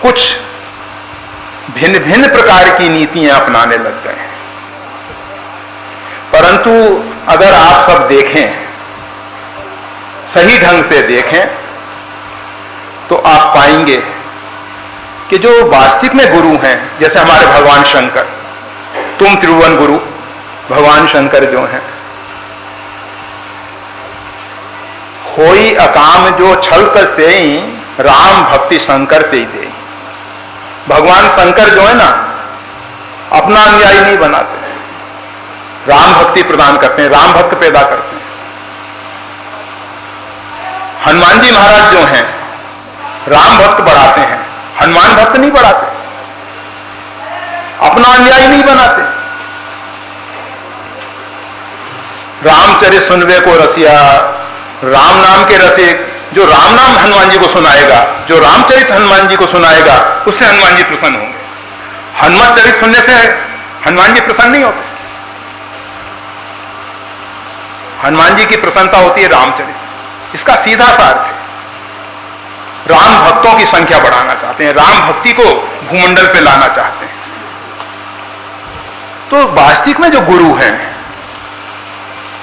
कुछ भिन्न भिन्न प्रकार की नीतियां अपनाने लग गए हैं। परंतु अगर आप सब देखें, सही ढंग से देखें, तो आप पाएंगे कि जो वास्तविक में गुरु हैं, जैसे हमारे भगवान शंकर, तुम त्रिभुवन गुरु भगवान शंकर जो हैं, होई अकाम जो छल से ही राम भक्ति शंकर ते दे। भगवान शंकर जो है ना, अपना अनुयायी नहीं बनाते, राम भक्ति प्रदान करते हैं, राम भक्त पैदा करते हैं। हनुमान जी महाराज जो हैं राम भक्त बढ़ाते हैं, हनुमान भक्त नहीं बढ़ाते, अपना अनुयायी नहीं बनाते। रामचरित सुनवे को रसिया, राम नाम के रसिक, जो राम नाम हनुमान जी को सुनाएगा, जो रामचरित हनुमान जी को सुनाएगा, उससे हनुमान जी प्रसन्न होंगे। हनुमत चरित सुनने से हनुमान जी प्रसन्न नहीं होते। हनुमान जी की प्रसन्नता होती है रामचरित से। इसका सीधा सा अर्थ है, राम भक्तों की संख्या बढ़ाना चाहते हैं, राम भक्ति को भूमंडल पे लाना चाहते हैं। तो वास्तविक में जो गुरु हैं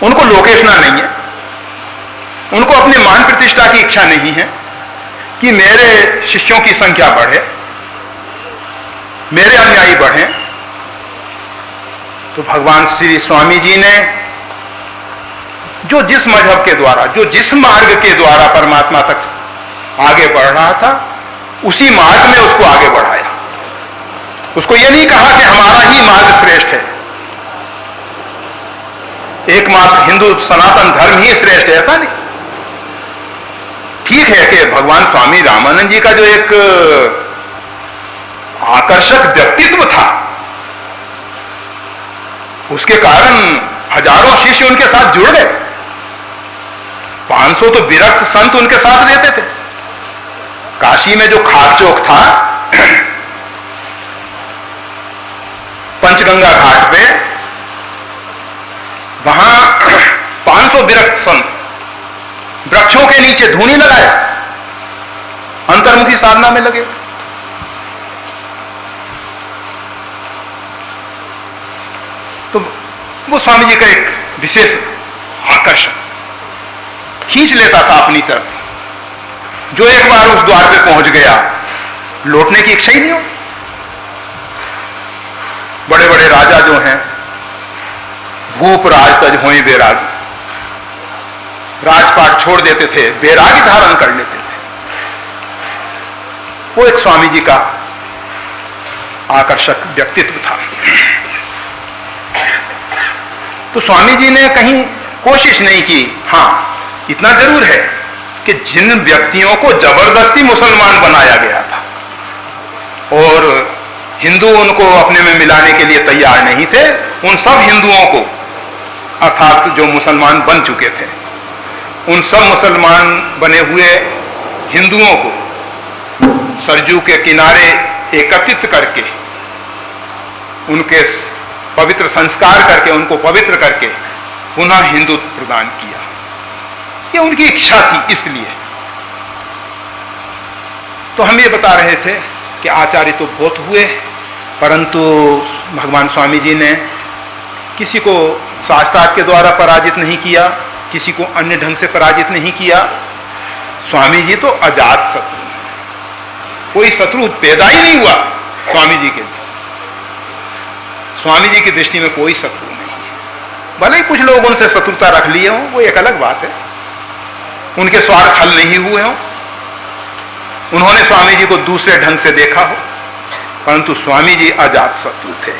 उनको लोकेशना नहीं है, उनको अपने मान प्रतिष्ठा की इच्छा नहीं है कि मेरे शिष्यों की संख्या बढ़े, मेरे अनुयायी बढ़े। तो भगवान श्री स्वामी जी ने जो जिस मजहब के द्वारा, जो जिस मार्ग के द्वारा परमात्मा तक आगे बढ़ रहा था, उसी मार्ग में उसको आगे बढ़ाया। उसको यह नहीं कहा कि हमारा ही मार्ग श्रेष्ठ है, एकमात्र हिंदू सनातन धर्म ही श्रेष्ठ है, ऐसा नहीं। ठीक है कि भगवान स्वामी रामानंद जी का जो एक आकर्षक व्यक्तित्व था, उसके कारण हजारों शिष्य उनके साथ जुड़ गए। 500 तो विरक्त संत उनके साथ रहते थे। काशी में जो खाक चौक था, पंचगंगा घाट पे, वहां 500 विरक्त संत वृक्षों के नीचे धूनी लगाए, अंतर्मुखी साधना में लगे। तो वो स्वामी जी का एक विशेष आकर्षण खींच लेता था अपनी तरफ। जो एक बार उस द्वार पे पहुंच गया, लौटने की इच्छा ही नहीं हो। बड़े बड़े राजा जो हैं, भूप राज तज होई बेराग, राजपाट छोड़ देते थे, बैरागी धारण कर लेते थे। वो एक स्वामी जी का आकर्षक व्यक्तित्व था। तो स्वामी जी ने कहीं कोशिश नहीं की। हां, इतना जरूर है कि जिन व्यक्तियों को जबरदस्ती मुसलमान बनाया गया था और हिंदू उनको अपने में मिलाने के लिए तैयार नहीं थे, उन सब हिंदुओं को, अर्थात जो मुसलमान बन चुके थे, उन सब मुसलमान बने हुए हिंदुओं को सरजू के किनारे एकत्रित करके, उनके पवित्र संस्कार करके, उनको पवित्र करके पुनः हिंदुत्व प्रदान किया। ये उनकी इच्छा थी। इसलिए तो हम ये बता रहे थे कि आचार्य तो बहुत हुए, परंतु भगवान स्वामी जी ने किसी को शास्त्रार्थ के द्वारा पराजित नहीं किया, किसी को अन्य ढंग से पराजित नहीं किया। स्वामी जी तो अजात शत्रु, कोई शत्रु पैदा ही नहीं हुआ स्वामी जी के। स्वामी जी की दृष्टि में कोई शत्रु नहीं है। भले ही कुछ लोग उनसे शत्रुता रख लिए हों, वो एक अलग बात है, उनके स्वार्थ हल नहीं हुए हों, उन्होंने स्वामी जी को दूसरे ढंग से देखा हो, परंतु स्वामी जी अजात शत्रु थे।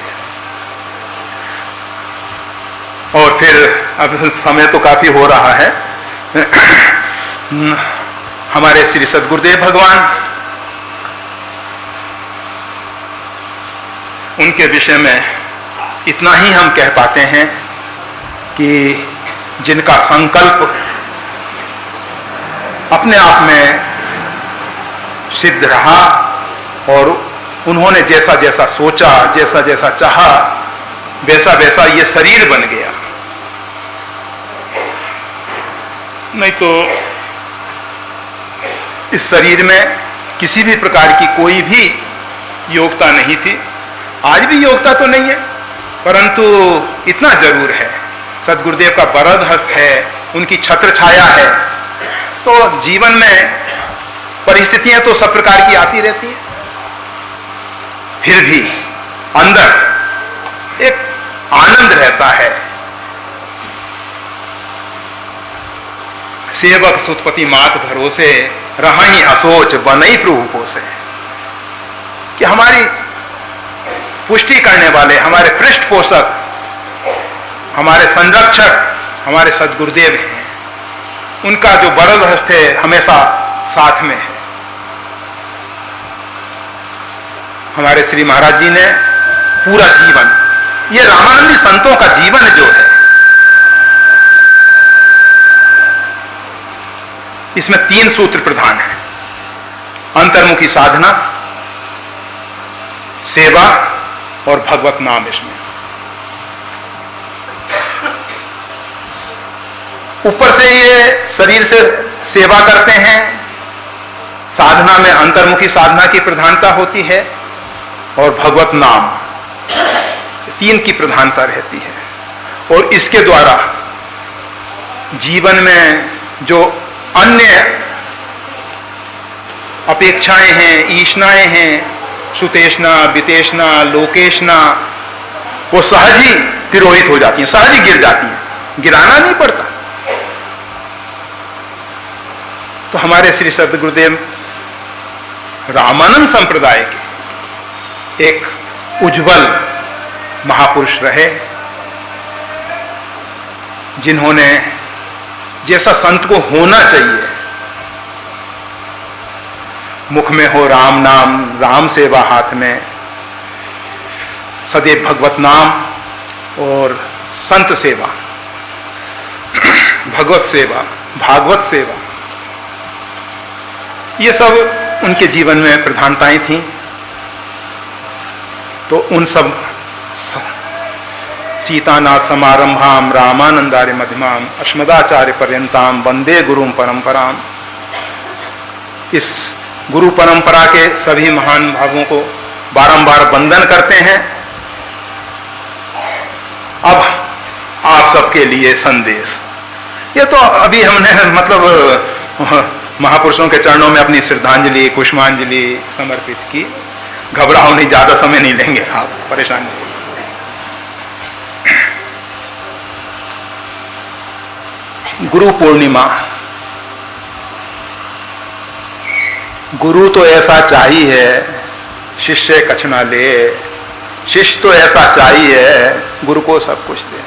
और फिर अब समय तो काफी हो रहा है। हमारे श्री सद्गुरुदेव भगवान, उनके विषय में इतना ही हम कह पाते हैं कि जिनका संकल्प अपने आप में सिद्ध रहा और उन्होंने जैसा जैसा सोचा, जैसा जैसा चाहा, वैसा वैसा ये शरीर बन गया। नहीं तो इस शरीर में किसी भी प्रकार की कोई भी योग्यता नहीं थी। आज भी योग्यता तो नहीं है, परंतु इतना जरूर है, सद्गुरुदेव का वरद हस्त है, उनकी छत्र छाया है, तो जीवन में परिस्थितियां तो सब प्रकार की आती रहती है, फिर भी अंदर एक आनंद रहता है। सेवक सुतपति मात भरोसे, रहाई असोच बनई प्रभु पोसे, कि हमारी पुष्टि करने वाले, हमारे पृष्ठपोषक, हमारे संरक्षक हमारे सद्गुरुदेव हैं। उनका जो वरद हस्त है हमेशा साथ में है। हमारे श्री महाराज जी ने पूरा जीवन, ये रामानंदी संतों का जीवन जो है, इसमें 3 सूत्र प्रधान हैं। अंतर्मुखी साधना, सेवा और भगवत नाम। इसमें ऊपर से ये शरीर से सेवा करते हैं, साधना में अंतर्मुखी साधना की प्रधानता होती है और भगवत नाम, 3 की प्रधानता रहती है। और इसके द्वारा जीवन में जो अन्य अपेक्षाएं हैं, ईष्णाएं हैं, सुतेष्णा, वितेष्णा, लोकेष्णा, वो सहज ही तिरोहित हो जाती हैं, सहज ही गिर जाती हैं, गिराना नहीं पड़ता। तो हमारे श्री सद्गुरुदेव रामानंद संप्रदाय के एक उज्जवल महापुरुष रहे, जिन्होंने जैसा संत को होना चाहिए, मुख में हो राम नाम, राम सेवा हाथ में, सदैव भगवत नाम और संत सेवा, भगवत सेवा, भागवत सेवा, ये सब उनके जीवन में प्रधानताएं थीं। तो उन सब सीतानाथ समारंभाम रामानंदार्य मध्यमाम अस्मदाचार्य पर्यंताम वंदे गुरुम परंपराम, इस गुरु परंपरा के सभी महान भावों को बारंबार वंदन करते हैं। अब आप सबके लिए संदेश, ये तो अभी हमने मतलब महापुरुषों के चरणों में अपनी श्रद्धांजलि, पुष्पांजलि समर्पित की। घबराओ नहीं, ज्यादा समय नहीं लेंगे, आप परेशान नहीं। गुरु पूर्णिमा, गुरु तो ऐसा चाहिए शिष्य कछ ना ले, शिष्य तो ऐसा चाहिए गुरु को सब कुछ दे।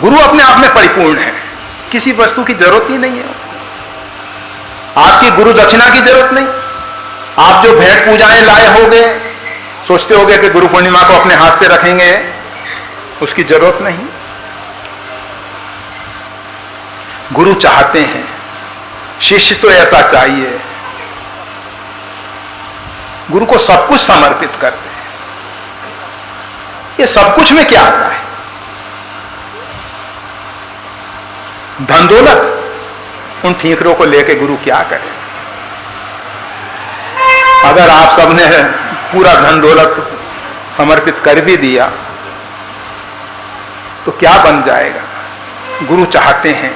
गुरु अपने आप में परिपूर्ण है, किसी वस्तु की जरूरत ही नहीं है। आपकी गुरु दक्षिणा की जरूरत नहीं। आप जो भेंट पूजाएं लाए होगे, सोचते होगे कि गुरु पूर्णिमा को अपने हाथ से रखेंगे, उसकी जरूरत नहीं। गुरु चाहते हैं, शिष्य तो ऐसा चाहिए, गुरु को सब कुछ समर्पित करते हैं। ये सब कुछ में क्या आता है? धन दौलत, उन ठीकरों को लेके गुरु क्या करे? अगर आप सबने पूरा धन दौलत समर्पित कर भी दिया तो क्या बन जाएगा? गुरु चाहते हैं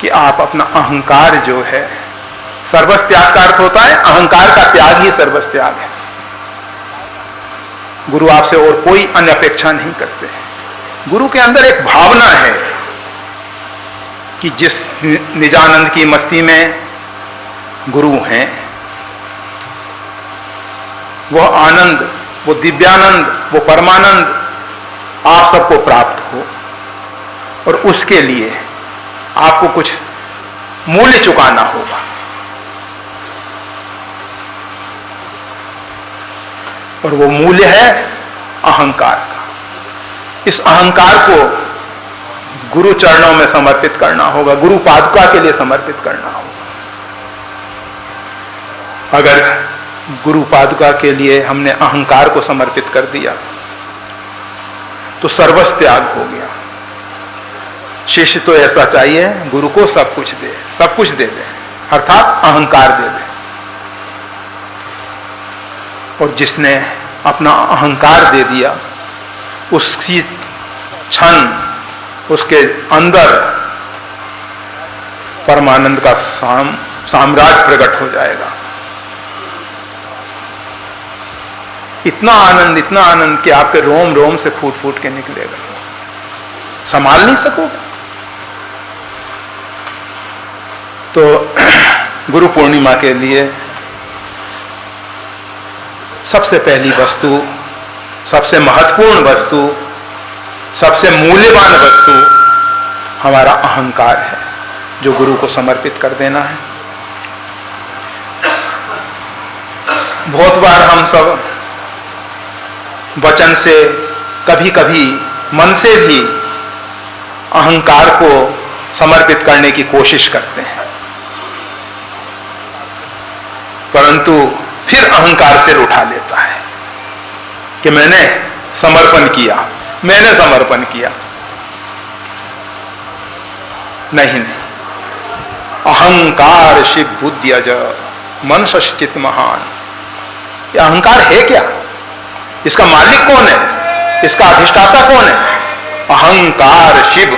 कि आप अपना अहंकार जो है, सर्वस्व त्याग का अर्थ होता है अहंकार का त्याग ही सर्वस्व त्याग है। गुरु आपसे और कोई अन्य अपेक्षा नहीं करते। गुरु के अंदर एक भावना है कि जिस निजानंद की मस्ती में गुरु हैं, वह आनंद, वो दिव्यानंद, वो परमानंद आप सबको प्राप्त हो। और उसके लिए आपको कुछ मूल्य चुकाना होगा। और वो मूल्य है अहंकार का। इस अहंकार को गुरु चरणों में समर्पित करना होगा, गुरु पादुका के लिए समर्पित करना होगा। अगर गुरु पादुका के लिए हमने अहंकार को समर्पित कर दिया तो सर्वस्व त्याग हो गया। शिष्य तो ऐसा चाहिए गुरु को सब कुछ दे, सब कुछ दे दे, अर्थात अहंकार दे दे। और जिसने अपना अहंकार दे दिया उसी क्षण उसके अंदर परमानंद का साम्राज्य प्रकट हो जाएगा। इतना आनंद कि आपके रोम रोम से फूट फूट के निकलेगा, संभाल नहीं सकोगे। तो गुरु पूर्णिमा के लिए सबसे पहली वस्तु, सबसे महत्वपूर्ण वस्तु, सबसे मूल्यवान वस्तु हमारा अहंकार है, जो गुरु को समर्पित कर देना है। बहुत बार हम सब वचन से, कभी कभी मन से भी अहंकार को समर्पित करने की कोशिश करते हैं, परंतु फिर अहंकार सिर उठा लेता है कि मैंने समर्पण किया, मैंने समर्पण किया। नहीं, अहंकार शिव बुद्धि अज मन सचित महान। यह अहंकार है क्या? इसका मालिक कौन है? इसका अधिष्ठाता कौन है? अहंकार शिव।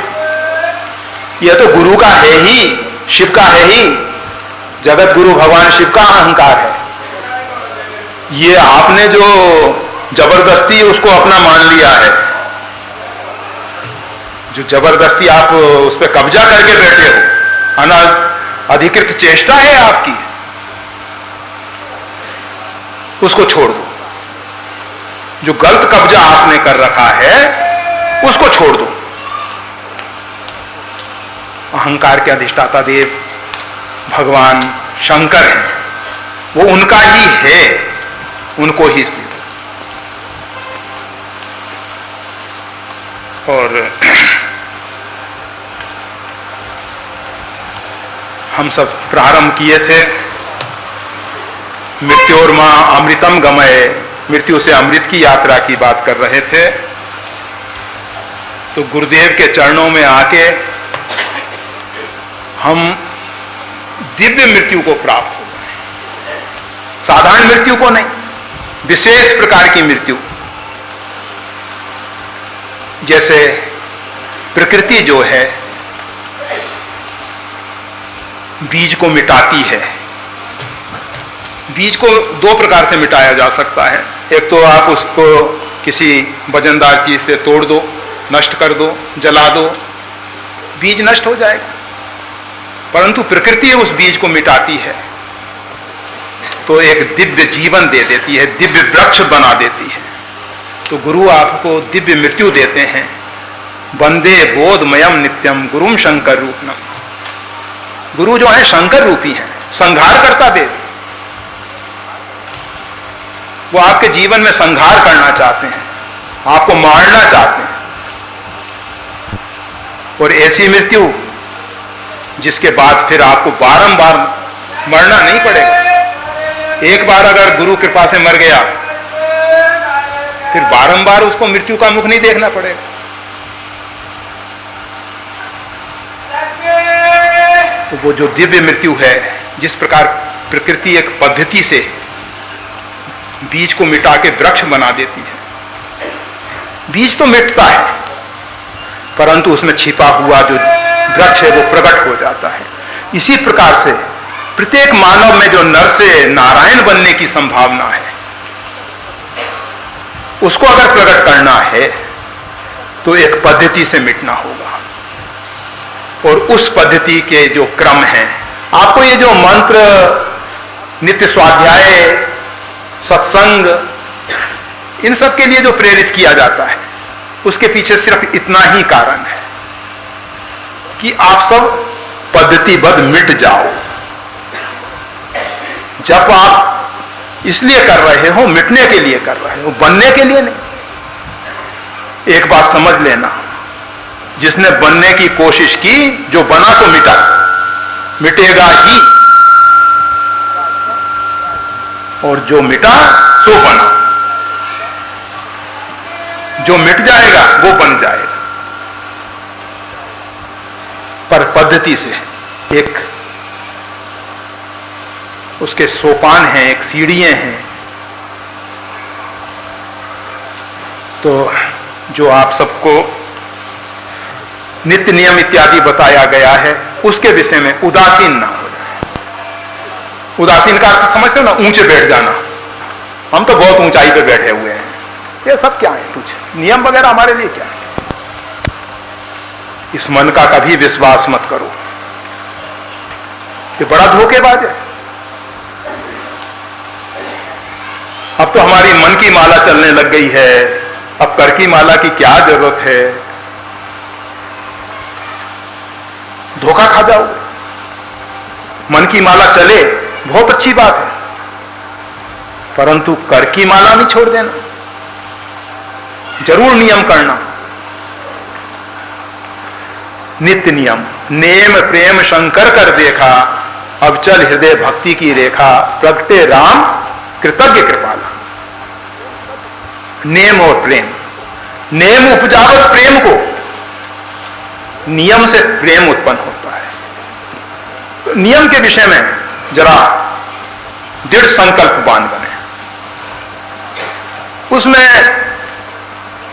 यह तो गुरु का है ही, शिव का है ही। जगत गुरु भगवान शिव का अहंकार है। ये आपने जो जबरदस्ती उसको अपना मान लिया है, जो जबरदस्ती आप उस पर कब्जा करके बैठे हो, अधिकृत चेष्टा है आपकी, उसको छोड़ दो। जो गलत कब्जा आपने कर रखा है उसको छोड़ दो। अहंकार के अधिष्ठाता देव भगवान शंकर हैं, वो उनका ही है, उनको ही इसलिए। और हम सब प्रारंभ किए थे मृत्योर्मा अमृतम गमय, मृत्यु से अमृत की यात्रा की बात कर रहे थे। तो गुरुदेव के चरणों में आके हम दिव्य मृत्यु को प्राप्त हो गए, साधारण मृत्यु को नहीं, विशेष प्रकार की मृत्यु। जैसे प्रकृति जो है बीज को मिटाती है। बीज को दो प्रकार से मिटाया जा सकता है। एक तो आप उसको किसी वजनदार चीज से तोड़ दो, नष्ट कर दो, जला दो, बीज नष्ट हो जाएगा। परंतु प्रकृति उस बीज को मिटाती है तो एक दिव्य जीवन दे देती है, दिव्य वृक्ष बना देती है। तो गुरु आपको दिव्य मृत्यु देते हैं। वंदे बोधमयम नित्यम गुरुम शंकर रूपनम। गुरु जो है शंकर रूपी हैं, संहार करता देव। वो आपके जीवन में संहार करना चाहते हैं, आपको मारना चाहते हैं। और ऐसी मृत्यु जिसके बाद फिर आपको बारंबार मरना नहीं पड़ेगा। एक बार अगर गुरु कृपा से मर गया फिर बारंबार उसको मृत्यु का मुख नहीं देखना पड़ेगा। तो वो जो दिव्य मृत्यु है, जिस प्रकार प्रकृति एक पद्धति से बीज को मिटा के वृक्ष बना देती है, बीज तो मिटता है परंतु उसमें छिपा हुआ जो वृक्ष है वो प्रकट हो जाता है। इसी प्रकार से प्रत्येक मानव में जो नर से नारायण बनने की संभावना है, उसको अगर प्रकट करना है तो एक पद्धति से मिटना होगा। और उस पद्धति के जो क्रम है, आपको ये जो मंत्र, नित्य स्वाध्याय, सत्संग, इन सब के लिए जो प्रेरित किया जाता है, उसके पीछे सिर्फ इतना ही कारण है कि आप सब पद्धतिबद्ध मिट जाओ। जब आप इसलिए कर रहे हो, मिटने के लिए कर रहे हो, बनने के लिए नहीं। एक बात समझ लेना, जिसने बनने की कोशिश की, जो बना तो मिटा, मिटेगा ही, और जो मिटा सो बना। जो मिट जाएगा वो बन जाएगा, पर पद्धति से। एक उसके सोपान हैं, एक सीढ़ियां हैं। तो जो आप सबको नित्य नियम इत्यादि बताया गया है, उसके विषय में उदासीन ना हो जाए। उदासीन का अर्थ समझते हो ना, ऊंचे बैठ जाना। हम तो बहुत ऊंचाई पे बैठे हुए हैं, ये सब क्या है? तुझ नियम वगैरह हमारे लिए क्या है? इस मन का कभी विश्वास मत करो, ये बड़ा धोखेबाज है। अब तो हमारी मन की माला चलने लग गई है, अब कर की माला की क्या जरूरत है? धोखा खा जाओ। मन की माला चले, बहुत अच्छी बात है, परंतु कर की माला नहीं छोड़ देना, जरूर नियम करना। नित्य नियम, नेम प्रेम शंकर कर देखा, अब चल हृदय भक्ति की रेखा, प्रगटे राम कृतज्ञ कृपाला। नेम और प्रेम, नेम उपजावत प्रेम को, नियम से प्रेम उत्पन्न होता है। तो नियम के विषय में जरा दृढ़ संकल्पवान बने, उसमें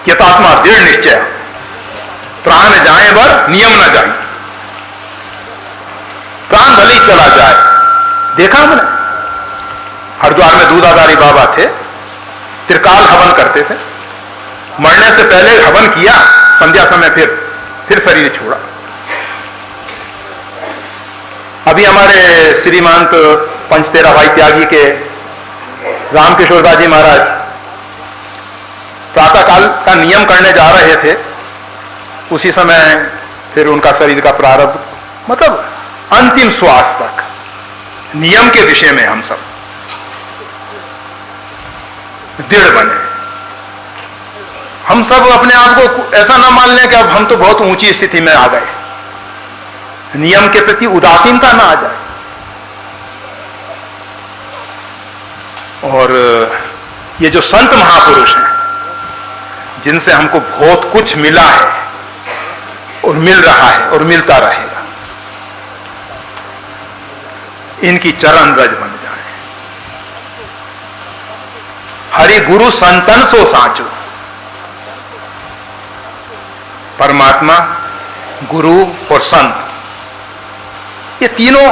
यथात्मा दृढ़ निश्चय, प्राण जाए बर नियम न जाए। प्राण भले ही चला जाए। देखा हमने, हरिद्वार में दूधाधारी बाबा थे, त्रिकाल हवन करते थे। मरने से पहले हवन किया, संध्या समय फिर शरीर छोड़ा। अभी हमारे श्रीमंत पंचतेरा भाई त्यागी के रामकिशोर दास जी महाराज प्रातःकाल का नियम करने जा रहे थे, उसी समय फिर उनका शरीर का प्रारब्ध, मतलब अंतिम श्वास तक नियम के विषय में हम सब दृढ़ बने। हम सब अपने आप को ऐसा ना मान लें कि अब हम तो बहुत ऊंची स्थिति में आ गए, नियम के प्रति उदासीनता ना आ जाए। और ये जो संत महापुरुष हैं, जिनसे हमको बहुत कुछ मिला है और मिल रहा है और मिलता रहेगा, इनकी चरण रज बन जाए। हरि गुरु संतन सो साचो। परमात्मा, गुरु और संत, ये तीनों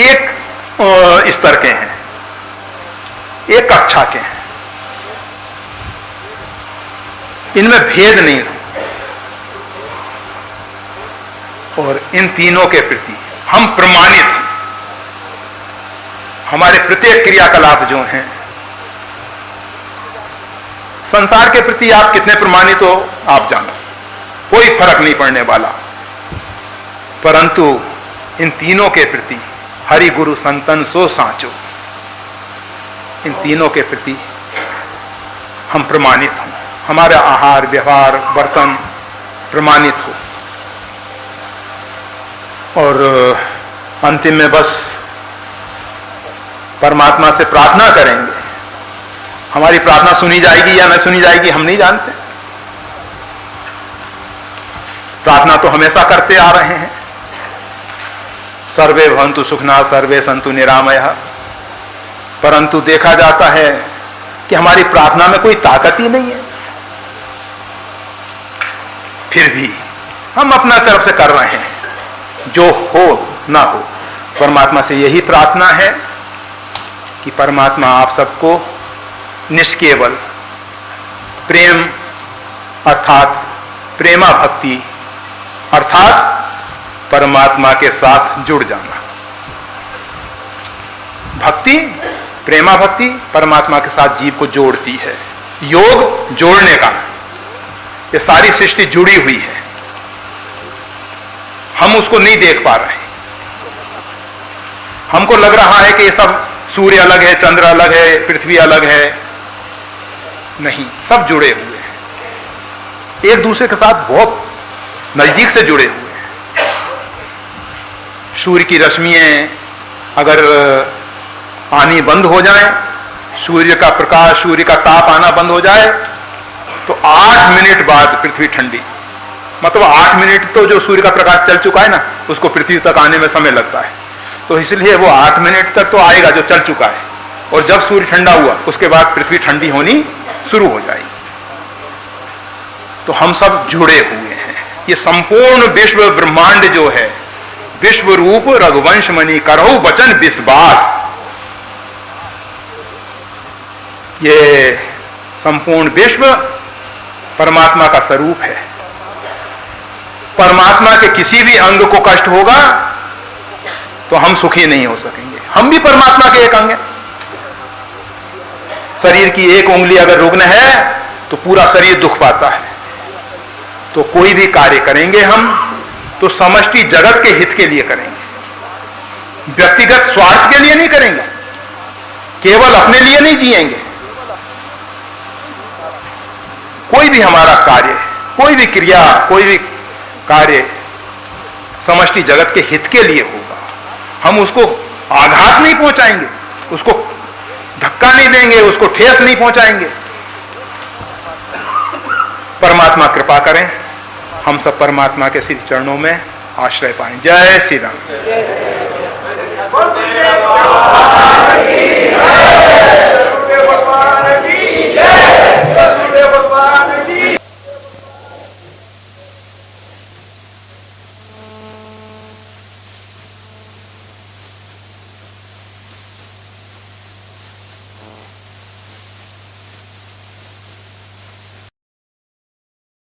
एक स्तर के हैं, एक कक्षा के हैं, इनमें भेद नहीं। और इन तीनों के प्रति हम प्रमाणित हैं। हमारे प्रत्येक क्रियाकलाप जो हैं, संसार के प्रति आप कितने प्रमाणित हो आप जानो, कोई फर्क नहीं पड़ने वाला, परंतु इन तीनों के प्रति हरि गुरु संतन सो साचो, इन तीनों के प्रति हम प्रमाणित हों। हमारा आहार व्यवहार बर्तन प्रमाणित हो। और अंतिम में बस परमात्मा से प्रार्थना करेंगे। हमारी प्रार्थना सुनी जाएगी या न सुनी जाएगी हम नहीं जानते। प्रार्थना तो हमेशा करते आ रहे हैं, सर्वे भवन्तु सुखिनः सर्वे सन्तु निरामयः, परंतु देखा जाता है कि हमारी प्रार्थना में कोई ताकत ही नहीं है। फिर भी हम अपना तरफ से कर रहे हैं, जो हो ना हो। परमात्मा से यही प्रार्थना है कि परमात्मा आप सबको निष्केवल प्रेम अर्थात प्रेमा भक्ति अर्थात परमात्मा के साथ जुड़ जाना। भक्ति, प्रेमा भक्ति परमात्मा के साथ जीव को जोड़ती है। योग जोड़ने का, ये सारी सृष्टि जुड़ी हुई है। हम उसको नहीं देख पा रहे हैं। हमको लग रहा है कि ये सब सूर्य अलग है, चंद्र अलग है, पृथ्वी अलग है। नहीं, सब जुड़े हुए हैं, एक दूसरे के साथ बहुत नजदीक से जुड़े हुए हैं। सूर्य की रश्मियां अगर आनी बंद हो जाए, सूर्य का प्रकाश, सूर्य का ताप आना बंद हो जाए, तो 8 मिनट बाद पृथ्वी ठंडी। मतलब 8 मिनट तो जो सूर्य का प्रकाश चल चुका है ना, उसको पृथ्वी तक आने में समय लगता है। तो इसलिए वो 8 मिनट तक तो आएगा जो चल चुका है, और जब सूर्य ठंडा हुआ उसके बाद पृथ्वी ठंडी होनी शुरू हो जाएगी। तो हम सब जुड़े हुए हैं। ये संपूर्ण विश्व ब्रह्मांड जो है, विश्व रूप रघुवंश मणि करहु वचन विश्वास, ये संपूर्ण विश्व परमात्मा का स्वरूप है। परमात्मा के किसी भी अंग को कष्ट होगा तो हम सुखी नहीं हो सकेंगे। हम भी परमात्मा के एक अंग हैं। शरीर की एक उंगली अगर रुग्ण है तो पूरा शरीर दुख पाता है। तो कोई भी कार्य करेंगे हम तो समष्टि जगत के हित के लिए करेंगे, व्यक्तिगत स्वार्थ के लिए नहीं करेंगे, केवल अपने लिए नहीं जिएंगे। कोई भी हमारा कार्य, कोई भी क्रिया, कोई भी कार्य समष्टि जगत के हित के लिए होगा। हम उसको आघात नहीं पहुंचाएंगे, उसको धक्का नहीं देंगे, उसको ठेस नहीं पहुंचाएंगे। परमात्मा कृपा करें, हम सब परमात्मा के श्री चरणों में आश्रय पाएं। जय श्री राम।